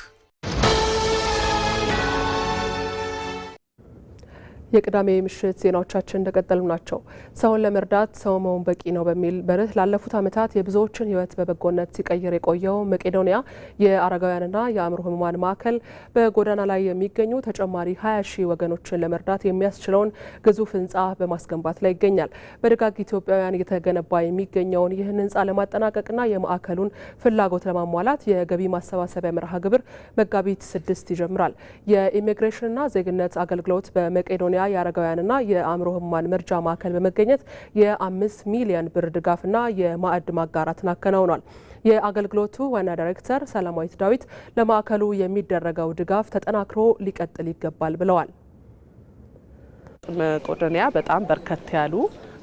የቅዳሜ ምሽት ዜናዎቻችን እንደቀጠሉ ናቸው። ሰውን ለመርዳት ሰው መሆን በቂ ነው በሚል መርህ ላለፉት ዓመታት የብዙዎችን ሕይወት በበጎነት ሲቀይር የቆየው መቄዶንያ የአረጋውያንና የአእምሮ ህሙማን ማዕከል በጎዳና ላይ የሚገኙ ተጨማሪ 20 ሺህ ወገኖችን ለመርዳት የሚያስችለውን ግዙፍ ህንፃ በማስገንባት ላይ ይገኛል። በደጋግ ኢትዮጵያውያን እየተገነባ የሚገኘውን ይህን ህንፃ ለማጠናቀቅና የማዕከሉን ፍላጎት ለማሟላት የገቢ ማሰባሰቢያ መርሃ ግብር መጋቢት 6 ይጀምራል። የኢሚግሬሽንና ዜግነት አገልግሎት በመቄዶንያ የአረጋውያንና የአእምሮ ህሙማን መርጃ ማዕከል በመገኘት የ5 ሚሊዮን ብር ድጋፍና የማዕድ ማጋራትን አከናውኗል። የአገልግሎቱ ዋና ዳይሬክተር ሰላማዊት ዳዊት ለማዕከሉ የሚደረገው ድጋፍ ተጠናክሮ ሊቀጥል ይገባል ብለዋል። መቄዶንያ በጣም በርከት ያሉ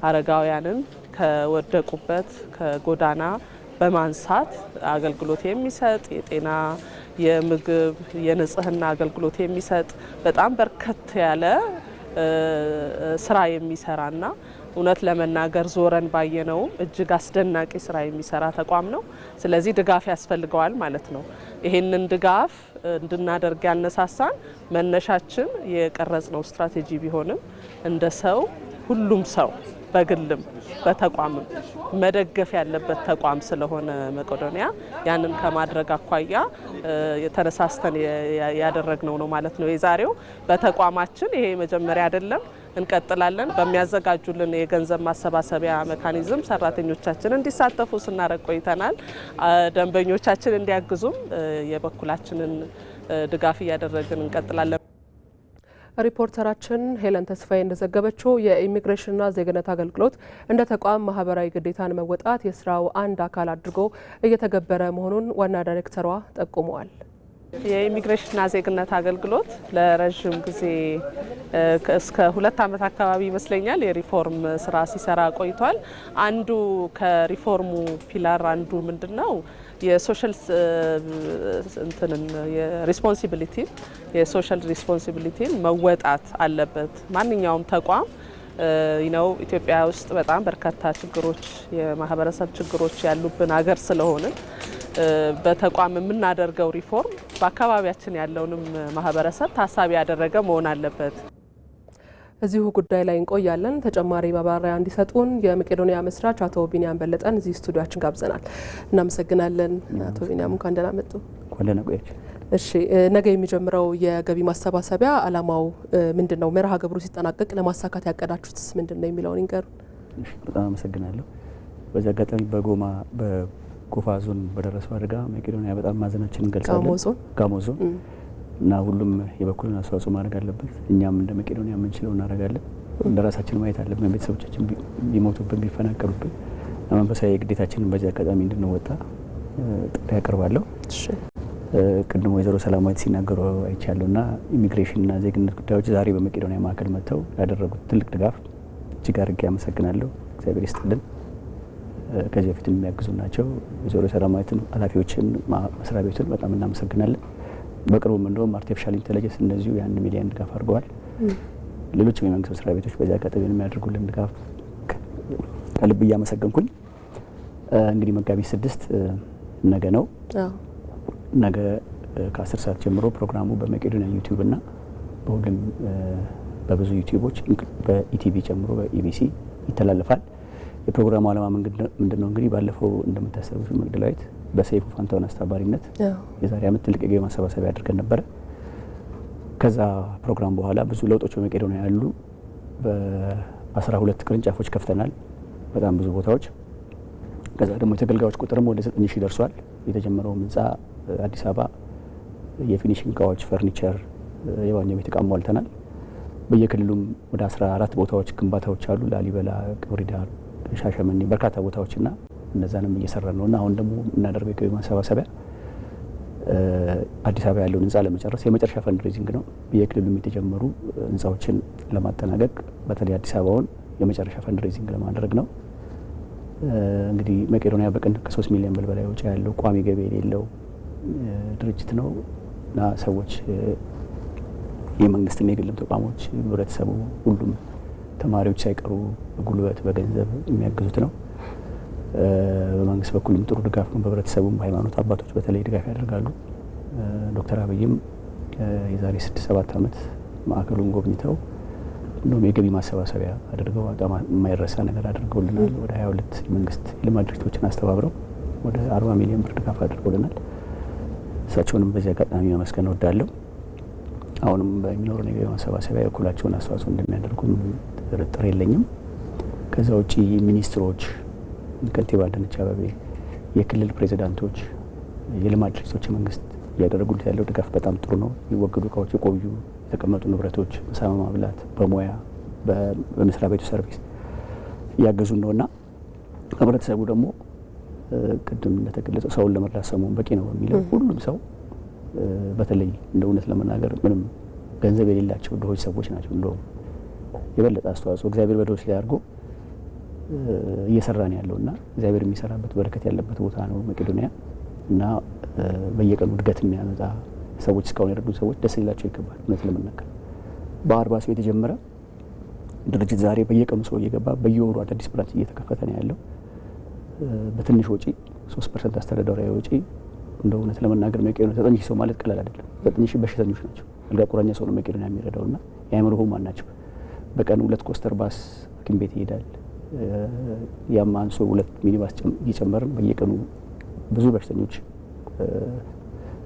አረጋውያንን ከወደቁበት ከጎዳና በማንሳት አገልግሎት የሚሰጥ የጤና፣ የምግብ፣ የንጽህና አገልግሎት የሚሰጥ በጣም በርከት ያለ ስራ የሚሰራና እውነት ለመናገር ዞረን ባየነውም እጅግ አስደናቂ ስራ የሚሰራ ተቋም ነው። ስለዚህ ድጋፍ ያስፈልገዋል ማለት ነው። ይሄንን ድጋፍ እንድናደርግ ያነሳሳን መነሻችን የቀረጽነው ስትራቴጂ ቢሆንም እንደ ሰው ሁሉም ሰው በግልም በተቋምም መደገፍ ያለበት ተቋም ስለሆነ መቄዶንያ ያንን ከማድረግ አኳያ የተነሳስተን ያደረግነው ነው ማለት ነው። የዛሬው በተቋማችን ይሄ መጀመሪያ አይደለም፣ እንቀጥላለን። በሚያዘጋጁልን የገንዘብ ማሰባሰቢያ ሜካኒዝም ሰራተኞቻችን እንዲሳተፉ ስናደርግ ቆይተናል። ደንበኞቻችን እንዲያግዙም የበኩላችንን ድጋፍ እያደረግን እንቀጥላለን። ሪፖርተራችን ሄለን ተስፋዬ እንደዘገበችው የኢሚግሬሽንና ዜግነት አገልግሎት እንደ ተቋም ማህበራዊ ግዴታን መወጣት የስራው አንድ አካል አድርጎ እየተገበረ መሆኑን ዋና ዳይሬክተሯ ጠቁመዋል። የኢሚግሬሽንና ዜግነት አገልግሎት ለረዥም ጊዜ እስከ 2 ዓመት አካባቢ ይመስለኛል የሪፎርም ስራ ሲሰራ ቆይቷል። አንዱ ከሪፎርሙ ፒላር አንዱ ምንድነው? የሶሻል የሶሻል ሪስፖንሲቢሊቲን መወጣት አለበት ማንኛውም ተቋም። ኢትዮጵያ ውስጥ በጣም በርካታ ችግሮች፣ የማህበረሰብ ችግሮች ያሉብን ሀገር ስለሆነ በተቋም የምናደርገው ሪፎርም በአካባቢያችን ያለውንም ማህበረሰብ ታሳቢ ያደረገ መሆን አለበት። እዚሁ ጉዳይ ላይ እንቆያለን። ተጨማሪ ማብራሪያ እንዲሰጡን የመቄዶንያ መስራች አቶ ቢኒያም በለጠን እዚህ ስቱዲዮአችን ጋብዘናል። እናመሰግናለን አቶ ቢኒያም፣ እንኳን ደህና መጡ። እሺ፣ ነገ የሚጀምረው የገቢ ማሰባሰቢያ አላማው ምንድነው? መርሃ ግብሩ ሲጠናቀቅ ለማሳካት ያቀዳችሁትስ ምንድነው የሚለውን ይንገሩን። በጣም አመሰግናለሁ። በዚህ አጋጣሚ በጎፋ ዞን በደረሰው አደጋ መቄዶንያ በጣም ማዘናችንን እንገልጻለን። ጋሞ ዞን እና ሁሉም የበኩሉን አስተዋጽኦ ማድረግ አለበት። እኛም እንደ መቄዶንያ የምንችለው እናደርጋለን። እንደራሳችን ማየት አለብን። ቤተሰቦቻችን ቢሞቱብን ቢፈናቀሉብን መንፈሳዊ ግዴታችንን በዚህ አጋጣሚ እንድንወጣ ጥሪ ያቀርባለሁ። ቅድም ወይዘሮ ሰላማዊት ሲናገሩ አይቻለሁና ኢሚግሬሽንና ዜግነት ጉዳዮች ዛሬ በመቄዶንያ ማዕከል መጥተው ያደረጉት ትልቅ ድጋፍ እጅግ አድርጌ አመሰግናለሁ። እግዚአብሔር ይስጥልን። ከዚህ በፊት የሚያግዙ ናቸው። ወይዘሮ ሰላማዊትን፣ ኃላፊዎችን፣ መስሪያ ቤቱን በጣም እናመሰግናለን። በቅርቡም እንደውም አርቲፊሻል ኢንተለጀንስ እንደዚሁ የ1 ሚሊዮን ድጋፍ አድርገዋል። ሌሎችም የመንግስት መስሪያ ቤቶች በዚህ አጋጣሚ የሚያደርጉልን ድጋፍ ከልብ እያመሰገንኩኝ እንግዲህ መጋቢት 6 ነገ ነው። ነገ ከ10 ሰዓት ጀምሮ ፕሮግራሙ በመቄዶንያ ዩቲዩብ እና በሁሉም በብዙ ዩቲዩቦች በኢቲቪ ጨምሮ በኢቢሲ ይተላለፋል። የፕሮግራሙ ዓላማ ምንድነው? እንግዲህ ባለፈው እንደምታሰቡት መቅደላዊት በሰይፉ ፋንታውን አስተባባሪነት የዛሬ ዓመት ትልቅ የገቢ ማሰባሰቢያ አድርገን ነበረ። ከዛ ፕሮግራም በኋላ ብዙ ለውጦች በመቄዶንያ ያሉ በ12 ቅርንጫፎች ከፍተናል፣ በጣም ብዙ ቦታዎች። ከዛ ደግሞ የተገልጋዮች ቁጥርም ወደ 9000 ደርሷል። የተጀመረው ህንጻ አዲስ አበባ የፊኒሽንግ እቃዎች፣ ፈርኒቸር፣ የባኞ ቤት እቃ ሟልተናል። በየክልሉም ወደ 14 ቦታዎች ግንባታዎች አሉ። ላሊበላ፣ ቀብሪ ዳሃር፣ ሻሸመኔ በርካታ ቦታዎችና እነዛንም እየሰራን ነውና አሁን ደግሞ እናደርገው የገቢ ማሰባሰቢያ አዲስ አበባ ያለውን ህንጻ ለመጨረስ የመጨረሻ ፈንድሬዚንግ ነው። በየክልሉም የተጀመሩ ህንጻዎችን ለማጠናቀቅ በተለይ አዲስ አበባውን የመጨረሻ ፈንድሬዚንግ ለማድረግ ነው። እንግዲህ መቄዶንያ በቀን ከ3 ሚሊዮን ብር በላይ ወጪ ያለው ቋሚ ገቢ የሌለው ድርጅት ነው እና ሰዎች የመንግስትም የግልም ተቋሞች ህብረተሰቡ ሁሉም ተማሪዎች ሳይቀሩ በጉልበት በገንዘብ የሚያግዙት ነው። በመንግስት በኩልም ጥሩ ድጋፍ ነው። በህብረተሰቡም በሃይማኖት አባቶች በተለይ ድጋፍ ያደርጋሉ። ዶክተር አብይም የዛሬ 6-7 ዓመት ማዕከሉን ጎብኝተው እንደውም የገቢ ማሰባሰቢያ አድርገው በጣም የማይረሳ ነገር አድርገውልናል። ወደ 22 የመንግስት የልማት ድርጅቶችን አስተባብረው ወደ 40 ሚሊዮን ብር ድጋፍ አድርገውልናል። እሳቸውንም በዚህ አጋጣሚ ማመስገን እወዳለሁ። አሁንም በሚኖረው የገቢ ማሰባሰቢያ የኩላቸውን አስተዋጽኦ እንደሚያደርጉ ጥርጥር የለኝም። ከዛ ውጪ ሚኒስትሮች፣ ከንቲባ አዳነች አቤቤ፣ የክልል ፕሬዚዳንቶች፣ የልማት ድርጅቶች መንግስት እያደረጉት ያለው ድጋፍ በጣም ጥሩ ነው። የሚወገዱ እቃዎች፣ የቆዩ የተቀመጡ ንብረቶች ምሳ በማብላት በሙያ በመስሪያ ቤቱ ሰርቪስ እያገዙን ነውና ህብረተሰቡ ደግሞ ቅድም እንደተገለጸው ሰውን ለመርዳት ሰሞን በቂ ነው የሚለው ሁሉም ሰው በተለይ እንደ እውነት ለመናገር ምንም ገንዘብ የሌላቸው ድሆች ሰዎች ናቸው እንደውም የበለጠ አስተዋጽኦ እግዚአብሔር በድሆች ላይ አድርጎ እየሰራን ያለውና እግዚአብሔር የሚሰራበት በረከት ያለበት ቦታ ነው መቄዶንያ እና በየቀኑ እድገት የሚያመጣ ሰዎች እስካሁን የረዱ ሰዎች ደስ ሊላቸው ይገባል። እውነት ለመናገር በ40 ሰው የተጀመረ ድርጅት ዛሬ በየቀኑ ሰው እየገባ በየወሩ አዳዲስ ብራንች እየተከፈተ ነው ያለው። በትንሽ ወጪ 3% አስተዳደራዊ ወጪ እንደ እውነት ለመናገር መቄዶንያ 9000 ሰው ማለት ቀላል አይደለም። 9000 በሽተኞች ናቸው። አልጋ ቁራኛ ሰው ነው መቄዶንያ የሚረዳውና የአእምሮ ህሙማን ናቸው። በቀን 2 ኮስተር ባስ ሐኪም ቤት ይሄዳል። ያም አንሶ 2 ሚኒባስ እየጨመርን በየቀኑ ብዙ በሽተኞች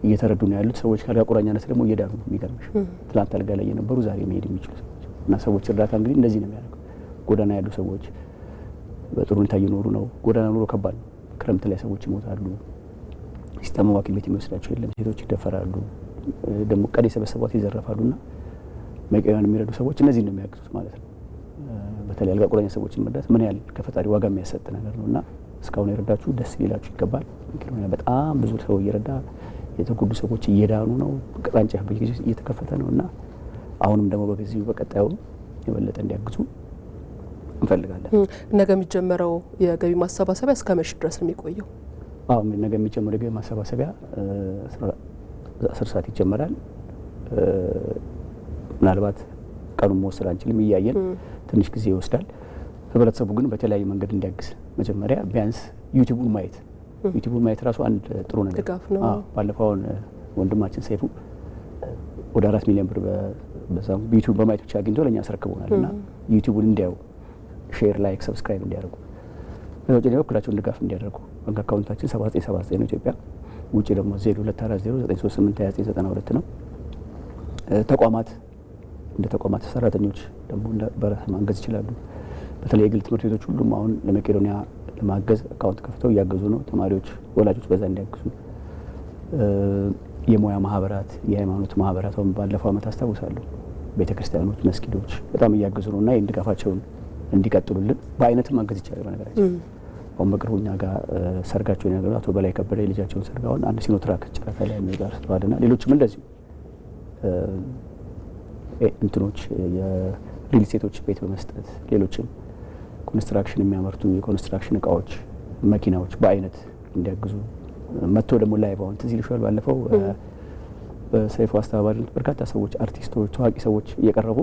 እየተረዱ ነው ያሉት። ሰዎች ከአልጋ ቁራኛነት ደግሞ እየዳኑ ነው። የሚገርምሽ ትላንት አልጋ ላይ የነበሩ ዛሬ መሄድ የሚችሉ ሰዎች እና ሰዎች እርዳታ እንግዲህ እንደዚህ ነው የሚያደርገው። ጎዳና ያሉ ሰዎች በጥሩ ሁኔታ እየኖሩ ነው። ጎዳና ኑሮ ከባድ ነው። ክረምት ላይ ሰዎች ይሞታሉ። ሲስተማው ሐኪም ቤት የሚወስዳቸው የለም። ሴቶች ይደፈራሉ። ደግሞ ቀን የሰበሰቧት ይዘረፋሉና መቄዶንያን የሚረዱ ሰዎች እነዚህ ነው የሚያግዙት ማለት ነው። በተለይ አልጋ ቁራኛ ሰዎችን መርዳት ምን ያህል ከፈጣሪ ዋጋ የሚያሰጥ ነገር ነውና እስካሁን የረዳችሁ ደስ ሊላችሁ ይገባል። መቄዶንያ በጣም ብዙ ሰው እየረዳ የተጎዱ ሰዎች እየዳኑ ነው። ቅርንጫፍ በየጊዜው እየተከፈተ ነውና አሁንም ደግሞ በጊዜው በቀጣዩ የበለጠ እንዲያግዙ እንፈልጋለን። ነገ የሚጀመረው የገቢ ማሰባሰቢያ እስከ መቼ ድረስ ነው የሚቆየው? ነገ የሚጀመረው የገቢ ማሰባሰቢያ 10 ሰዓት ይጀመራል። ምናልባት ቀኑን መወሰን አንችልም፣ እያየን ትንሽ ጊዜ ይወስዳል። ህብረተሰቡ ግን በተለያየ መንገድ እንዲያግዝ መጀመሪያ ቢያንስ ዩቲዩቡን ማየት ራሱ አንድ ጥሩ ነገር ነው። ባለፈው ወንድማችን ሰይፉ ወደ 4 ሚሊዮን ብር በዛም ዩቲዩብ በማየት ብቻ አግኝቶ ለኛ አስረክቦናልና ዩቲዩቡን እንዲያው ሼር፣ ላይክ፣ ሰብስክራይብ እንዲያደርጉ በውጭ ላይ በኩላቸውን ድጋፍ እንዲያደርጉ ባንክ አካውንታችን 7979 ነው ኢትዮጵያ፣ ውጭ ደግሞ 02409292 ነው። ተቋማት እንደ ተቋማት ሰራተኞች ደግሞ በራስ ማገዝ ይችላሉ። በተለይ የግል ትምህርት ቤቶች ሁሉም አሁን ለመቄዶንያ ለማገዝ አካውንት ከፍተው እያገዙ ነው። ተማሪዎች፣ ወላጆች በዛ እንዲያግዙ። የሙያ ማህበራት፣ የሃይማኖት ማህበራት አሁን ባለፈው ዓመት አስታውሳለሁ ቤተክርስቲያኖች፣ መስጊዶች በጣም እያገዙ ነውና ይህን ድጋፋቸውን እንዲቀጥሉልን በአይነትም ማገዝ ይቻላል። በነገራችን አሁን በቅርቡ እኛ ጋር ሰርጋቸውን ያገኙ አቶ በላይ ከበደ የልጃቸውን ሰርግ አሁን አንድ ሲኖትራክ ጨረታ ላይ የሚጋርተዋልና ሌሎችም እንደዚሁ እንትኖች የሪል ስቴቶች ቤት በመስጠት ሌሎችም ኮንስትራክሽን የሚያመርቱ የኮንስትራክሽን እቃዎች፣ መኪናዎች በአይነት እንዲያግዙ መጥቶ ደግሞ ላይ ባውን ትዝ ይልሻል ባለፈው በሰይፉ አስተባባሪነት በርካታ ሰዎች፣ አርቲስቶች፣ ታዋቂ ሰዎች እየቀረቡ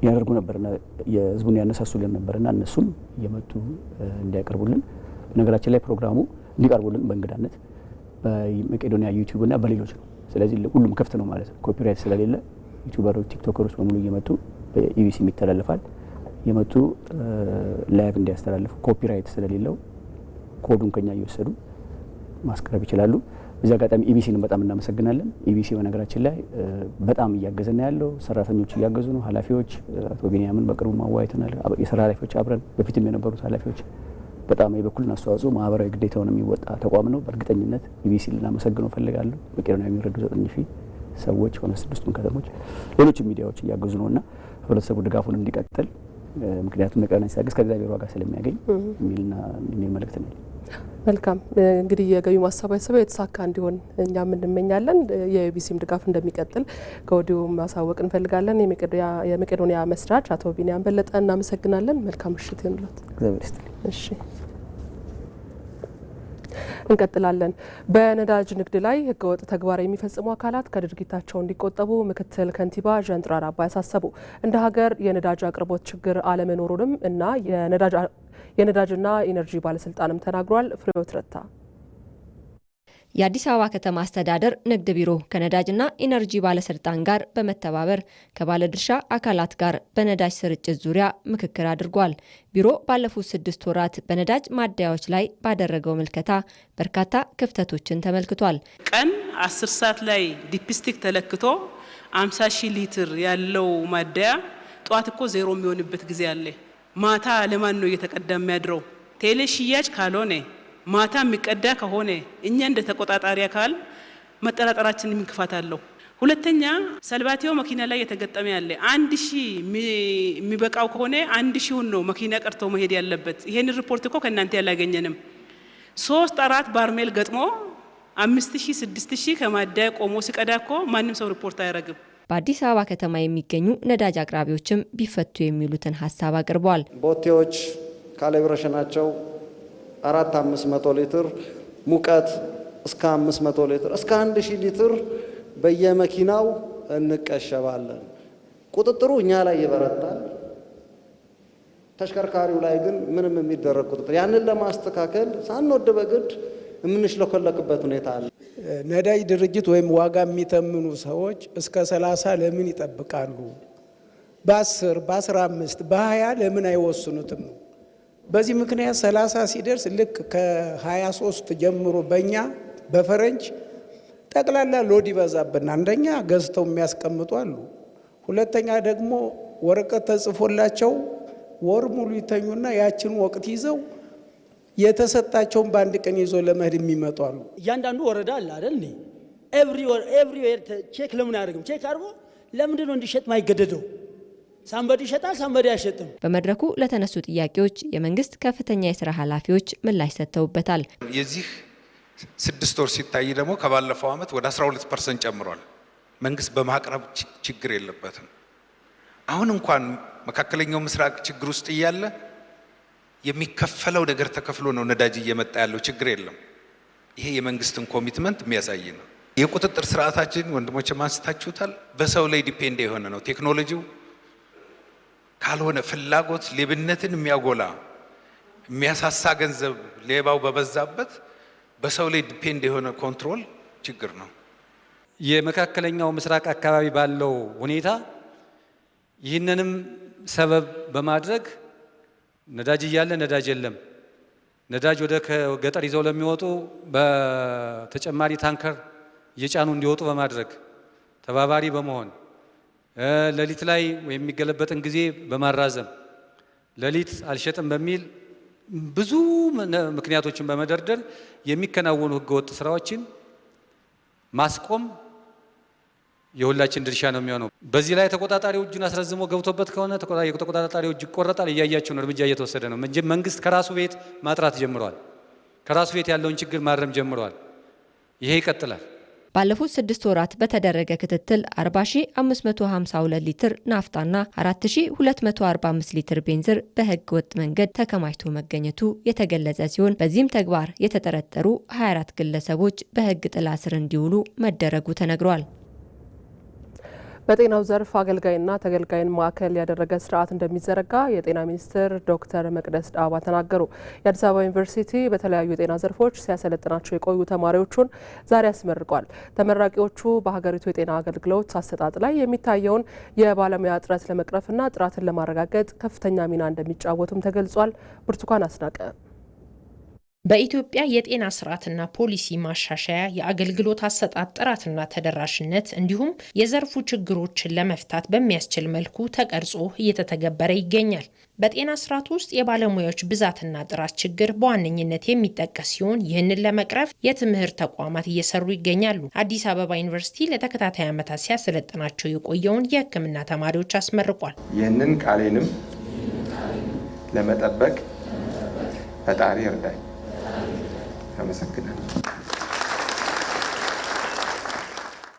ያደርጉ ነበርና የህዝቡን ያነሳሱልን ነበርና እነሱም እየመጡ እንዲያቀርቡልን በነገራችን ላይ ፕሮግራሙ እንዲቀርቡልን በእንግዳነት በመቄዶንያ ዩቲዩብ እና በሌሎች ነው። ስለዚህ ሁሉም ክፍት ነው ማለት ነው። ኮፒራይት ስለሌለ ዩቲዩበሮች፣ ቲክቶከሮች በሙሉ እየመጡ በኢቢሲ ይተላለፋል የመጡ ላይቭ እንዲያስተላልፉ ኮፒራይት ስለሌለው ኮዱን ከኛ እየወሰዱ ማስቀረብ ይችላሉ። በዚህ አጋጣሚ ኢቢሲን በጣም እናመሰግናለን። ኢቢሲ በነገራችን ላይ በጣም እያገዘና ያለው ሰራተኞች እያገዙ ነው። ኃላፊዎች አቶ ቢኒያምን በቅርቡ ማዋይተናል። የስራ ኃላፊዎች አብረን በፊትም የነበሩት ኃላፊዎች በጣም የበኩልን አስተዋጽኦ ማህበራዊ ግዴታውን የሚወጣ ተቋም ነው። በእርግጠኝነት ኢቢሲ ልናመሰግነው ፈልጋለሁ። መቄዶንያ የሚረዱ 9000 ሰዎች ሆነ 6ቱን ከተሞች ሌሎችም ሚዲያዎች እያገዙ ነውና ህብረተሰቡ ድጋፉን እንዲቀጥል ምክንያቱም መቄዶንያ ሲያገዝ ከእግዚአብሔር ዋጋ ስለሚያገኝ የሚልና መልእክት ነው። መልካም እንግዲህ የገቢ ማሰባሰቢያ የተሳካ እንዲሆን እኛም እንመኛለን። የኢቢሲም ድጋፍ እንደሚቀጥል ከወዲሁ ማሳወቅ እንፈልጋለን። የመቄዶንያ መስራች አቶ ቢኒያም በለጠ እናመሰግናለን። መልካም ምሽት ይሁንልዎት። እግዚአብሔር ይስጥልኝ። እሺ እንቀጥላለን። በነዳጅ ንግድ ላይ ህገወጥ ተግባር የሚፈጽሙ አካላት ከድርጊታቸው እንዲቆጠቡ ምክትል ከንቲባ ጀንጥራር አባይ አሳሰቡ። እንደ ሀገር የነዳጅ አቅርቦት ችግር አለመኖሩንም እና የነዳጅና ኢነርጂ ባለስልጣንም ተናግሯል። ፍሬህይወት ረታ የአዲስ አበባ ከተማ አስተዳደር ንግድ ቢሮ ከነዳጅና ኢነርጂ ባለስልጣን ጋር በመተባበር ከባለድርሻ አካላት ጋር በነዳጅ ስርጭት ዙሪያ ምክክር አድርጓል። ቢሮ ባለፉት 6 ወራት በነዳጅ ማደያዎች ላይ ባደረገው ምልከታ በርካታ ክፍተቶችን ተመልክቷል። ቀን 10 ሰዓት ላይ ዲፕስቲክ ተለክቶ 50,000 ሊትር ያለው ማደያ ጧት እኮ ዜሮ የሚሆንበት ጊዜ አለ። ማታ ለማን ነው እየተቀዳ የሚያድረው? ቴሌ ሽያጭ ካልሆነ ማታ የሚቀዳ ከሆነ እኛ እንደ ተቆጣጣሪ አካል መጠራጠራችን ምንክፋት አለው። ሁለተኛ ሰልባቲዮ መኪና ላይ የተገጠመ ያለ 1000 የሚበቃው ከሆነ 1000 ነው መኪና ቀርቶ መሄድ ያለበት። ይሄን ሪፖርት እኮ ከእናንተ ያላገኘንም 3-4 ባርሜል ገጥሞ 5000 6000 ከማደያ ቆሞ ሲቀዳ እኮ ማንም ሰው ሪፖርት አያደርግም። በአዲስ አበባ ከተማ የሚገኙ ነዳጅ አቅራቢዎችም ቢፈቱ የሚሉትን ሀሳብ አቅርበዋል። ቦቴዎች ካሊብሬሽናቸው 400-500 ሊትር ሙቀት እስከ 500 ሊትር እስከ 1000 ሊትር በየመኪናው እንቀሸባለን። ቁጥጥሩ እኛ ላይ ይበረታል። ተሽከርካሪው ላይ ግን ምንም የሚደረግ ቁጥጥር ያንን ለማስተካከል ሳንወድ በግድ የምንሽለከለክበት ሁኔታ አለ። ነዳጅ ድርጅት ወይም ዋጋ የሚተምኑ ሰዎች እስከ 30 ለምን ይጠብቃሉ? በ10 በ15 በ20 ለምን አይወስኑትም? በዚህ ምክንያት 30 ሲደርስ ልክ ከ23 ጀምሮ በእኛ በፈረንጅ ጠቅላላ ሎድ ይበዛብና አንደኛ ገዝተው የሚያስቀምጡ አሉ። ሁለተኛ ደግሞ ወረቀት ተጽፎላቸው ወር ሙሉ ይተኙና ያችን ወቅት ይዘው የተሰጣቸውን በአንድ ቀን ይዞ ለመሄድ የሚመጡ አሉ። እያንዳንዱ ወረዳ አለ አይደል? ኤቭሪዌር ቼክ ለምን አያደርግም? ቼክ አድርጎ ለምንድን ነው እንዲሸጥ ማይገደደው? ሳምበዲ ይሸጣል፣ ሳምበዲ አይሸጥም። በመድረኩ ለተነሱ ጥያቄዎች የመንግስት ከፍተኛ የስራ ኃላፊዎች ምላሽ ሰጥተውበታል። የዚህ 6 ወር ሲታይ ደግሞ ከባለፈው ዓመት ወደ 12% ጨምሯል። መንግስት በማቅረብ ችግር የለበትም። አሁን እንኳን መካከለኛው ምስራቅ ችግር ውስጥ እያለ የሚከፈለው ነገር ተከፍሎ ነው ነዳጅ እየመጣ ያለው። ችግር የለም። ይሄ የመንግስትን ኮሚትመንት የሚያሳይ ነው። የቁጥጥር ስርዓታችን ወንድሞች ማንስታችሁታል፣ በሰው ላይ ዲፔንድ የሆነ ነው። ቴክኖሎጂው ካልሆነ ፍላጎት ሌብነትን የሚያጎላ የሚያሳሳ ገንዘብ ሌባው በበዛበት በሰው ላይ ዲፔንድ የሆነ ኮንትሮል ችግር ነው። የመካከለኛው ምስራቅ አካባቢ ባለው ሁኔታ ይህንንም ሰበብ በማድረግ ነዳጅ እያለ ነዳጅ የለም፣ ነዳጅ ወደ ገጠር ይዘው ለሚወጡ በተጨማሪ ታንከር እየጫኑ እንዲወጡ በማድረግ ተባባሪ በመሆን ሌሊት ላይ የሚገለበጥን ጊዜ በማራዘም ሌሊት አልሸጥም በሚል ብዙ ምክንያቶችን በመደርደር የሚከናወኑ ህገወጥ ስራዎችን ማስቆም የሁላችን ድርሻ ነው የሚሆነው። በዚህ ላይ ተቆጣጣሪው እጁን አስረዝሞ ገብቶበት ከሆነ ተቆጣጣሪው እጅ ይቆረጣል። እያያችሁ ነው፣ እርምጃ እየተወሰደ ነው። መንግስት ከራሱ ቤት ማጥራት ጀምሯል። ከራሱ ቤት ያለውን ችግር ማረም ጀምሯል። ይሄ ይቀጥላል። ባለፉት 6 ወራት በተደረገ ክትትል 40,552 ሊትር ናፍጣና 4,245 ሊትር ቤንዚን በህገ ወጥ መንገድ ተከማችቶ መገኘቱ የተገለጸ ሲሆን በዚህም ተግባር የተጠረጠሩ 24 ግለሰቦች በህግ ጥላ ስር እንዲውሉ መደረጉ ተነግሯል። በጤናው ዘርፍ አገልጋይና ተገልጋይን ማዕከል ያደረገ ስርዓት እንደሚዘረጋ የጤና ሚኒስትር ዶክተር መቅደስ ዳባ ተናገሩ። የአዲስ አበባ ዩኒቨርሲቲ በተለያዩ የጤና ዘርፎች ሲያሰለጥናቸው የቆዩ ተማሪዎቹን ዛሬ አስመርቋል። ተመራቂዎቹ በሀገሪቱ የጤና አገልግሎት አሰጣጥ ላይ የሚታየውን የባለሙያ እጥረት ለመቅረፍና ጥራትን ለማረጋገጥ ከፍተኛ ሚና እንደሚጫወቱም ተገልጿል። ብርቱካን አስናቀ በኢትዮጵያ የጤና ስርዓትና ፖሊሲ ማሻሻያ የአገልግሎት አሰጣጥ ጥራትና ተደራሽነት እንዲሁም የዘርፉ ችግሮችን ለመፍታት በሚያስችል መልኩ ተቀርጾ እየተተገበረ ይገኛል። በጤና ስርዓት ውስጥ የባለሙያዎች ብዛትና ጥራት ችግር በዋነኝነት የሚጠቀስ ሲሆን ይህንን ለመቅረፍ የትምህርት ተቋማት እየሰሩ ይገኛሉ። አዲስ አበባ ዩኒቨርሲቲ ለተከታታይ ዓመታት ሲያሰለጥናቸው የቆየውን የሕክምና ተማሪዎች አስመርቋል። ይህንን ቃሌንም ለመጠበቅ ፈጣሪ ይርዳኝ። አመሰግናለሁ።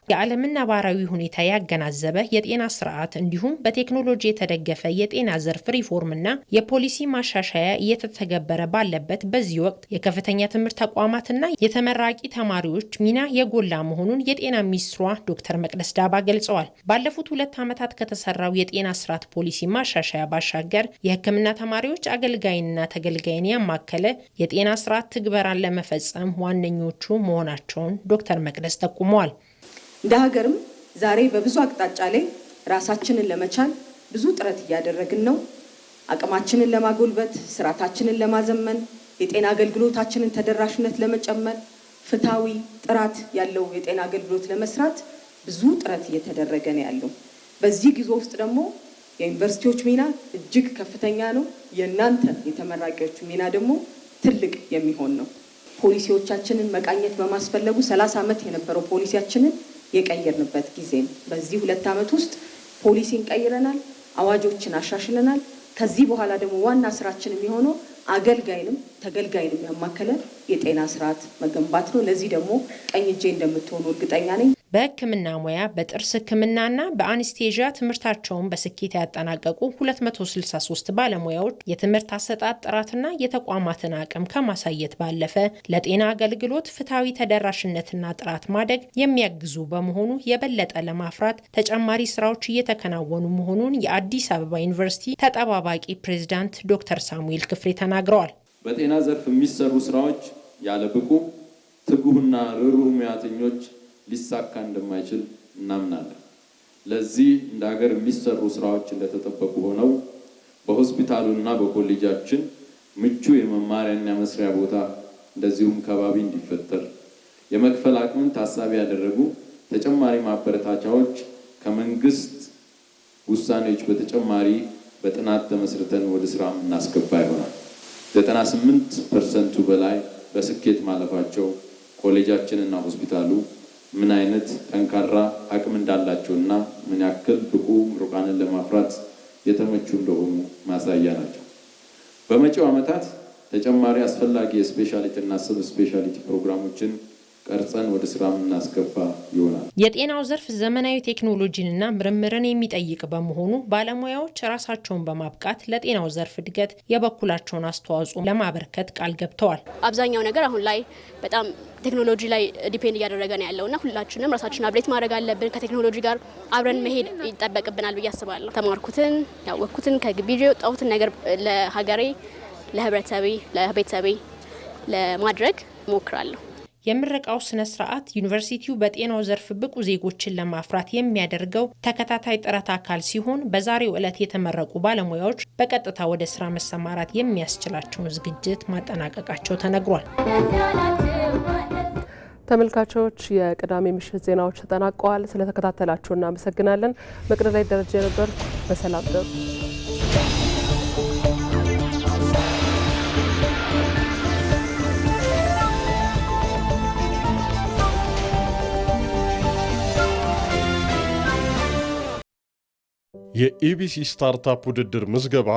የዓለምን ነባራዊ ሁኔታ ያገናዘበ የጤና ስርዓት እንዲሁም በቴክኖሎጂ የተደገፈ የጤና ዘርፍ ሪፎርምና የፖሊሲ ማሻሻያ እየተተገበረ ባለበት በዚህ ወቅት የከፍተኛ ትምህርት ተቋማትና የተመራቂ ተማሪዎች ሚና የጎላ መሆኑን የጤና ሚኒስትሯ ዶክተር መቅደስ ዳባ ገልጸዋል። ባለፉት 2 ዓመታት ከተሰራው የጤና ስርዓት ፖሊሲ ማሻሻያ ባሻገር የሕክምና ተማሪዎች አገልጋይንና ተገልጋይን ያማከለ የጤና ስርዓት ትግበራን ለመፈጸም ዋነኞቹ መሆናቸውን ዶክተር መቅደስ ጠቁመዋል። እንደ ሀገርም ዛሬ በብዙ አቅጣጫ ላይ ራሳችንን ለመቻል ብዙ ጥረት እያደረግን ነው። አቅማችንን ለማጎልበት፣ ስርዓታችንን ለማዘመን፣ የጤና አገልግሎታችንን ተደራሽነት ለመጨመር፣ ፍትሃዊ ጥራት ያለው የጤና አገልግሎት ለመስራት ብዙ ጥረት እየተደረገ ነው ያለው። በዚህ ጊዜ ውስጥ ደግሞ የዩኒቨርሲቲዎች ሚና እጅግ ከፍተኛ ነው። የእናንተ የተመራቂዎች ሚና ደግሞ ትልቅ የሚሆን ነው። ፖሊሲዎቻችንን መቃኘት በማስፈለጉ 30 ዓመት የነበረው ፖሊሲያችንን የቀየርንበት ጊዜ ነው። በዚህ 2 ዓመት ውስጥ ፖሊሲን ቀይረናል፣ አዋጆችን አሻሽለናል። ከዚህ በኋላ ደግሞ ዋና ስራችን የሚሆነው አገልጋይንም ተገልጋይንም ያማከለ የጤና ስርዓት መገንባት ነው። ለዚህ ደግሞ ቀኝ እጄ እንደምትሆኑ እርግጠኛ ነኝ። በሕክምና ሙያ በጥርስ ሕክምናና በአንስቴዥያ ትምህርታቸውን በስኬት ያጠናቀቁ 263 ባለሙያዎች የትምህርት አሰጣጥ ጥራትና የተቋማትን አቅም ከማሳየት ባለፈ ለጤና አገልግሎት ፍትሃዊ ተደራሽነትና ጥራት ማደግ የሚያግዙ በመሆኑ የበለጠ ለማፍራት ተጨማሪ ስራዎች እየተከናወኑ መሆኑን የአዲስ አበባ ዩኒቨርሲቲ ተጠባባቂ ፕሬዝዳንት ዶክተር ሳሙኤል ክፍሬ ተናግረዋል። በጤና ዘርፍ የሚሰሩ ስራዎች ያለ ብቁ ትጉህና ርኅሩህ ሙያተኞች ሊሳካ እንደማይችል እናምናለን። ለዚህ እንደ ሀገር የሚሰሩ ስራዎች እንደተጠበቁ ሆነው በሆስፒታሉና በኮሌጃችን ምቹ የመማሪያና መስሪያ ቦታ እንደዚሁም ከባቢ እንዲፈጠር የመክፈል አቅምን ታሳቢ ያደረጉ ተጨማሪ ማበረታቻዎች ከመንግስት ውሳኔዎች በተጨማሪ በጥናት ተመስርተን ወደ ስራ እናስገባ ይሆናል። 98% በላይ በስኬት ማለፋቸው ኮሌጃችንና ሆስፒታሉ ምን አይነት ጠንካራ አቅም እንዳላቸውና ምን ያክል ብቁ ምሩቃንን ለማፍራት የተመቹ እንደሆኑ ማሳያ ናቸው። በመጪው ዓመታት ተጨማሪ አስፈላጊ የስፔሻሊቲና ሰብ ስፔሻሊቲ ፕሮግራሞችን ቀርጸን ወደ ስራ እናስገባ ይሆናል። የጤናው ዘርፍ ዘመናዊ ቴክኖሎጂንና ምርምርን የሚጠይቅ በመሆኑ ባለሙያዎች ራሳቸውን በማብቃት ለጤናው ዘርፍ እድገት የበኩላቸውን አስተዋጽኦ ለማበርከት ቃል ገብተዋል። አብዛኛው ነገር አሁን ላይ በጣም ቴክኖሎጂ ላይ ዲፔንድ እያደረገ ነው ያለውና ሁላችንም ራሳችንን አፕዴት ማድረግ አለብን። ከቴክኖሎጂ ጋር አብረን መሄድ ይጠበቅብናል ብዬ አስባለሁ። ተማርኩትን ያወቅኩትን ከግቢ የወጣሁትን ነገር ለሀገሬ፣ ለህብረተሰቤ፣ ለቤተሰቤ ለማድረግ እሞክራለሁ። የምረቃው ስነ ስርዓት ዩኒቨርሲቲው በጤናው ዘርፍ ብቁ ዜጎችን ለማፍራት የሚያደርገው ተከታታይ ጥረት አካል ሲሆን በዛሬው ዕለት የተመረቁ ባለሙያዎች በቀጥታ ወደ ስራ መሰማራት የሚያስችላቸውን ዝግጅት ማጠናቀቃቸው ተነግሯል። ተመልካቾች የቅዳሜ ምሽት ዜናዎች ተጠናቀዋል። ስለተከታተላችሁ እናመሰግናለን። መቅደላይ ደረጃ ነበር። በሰላም ደሩ። የኢቢሲ ስታርታፕ ውድድር ምዝገባ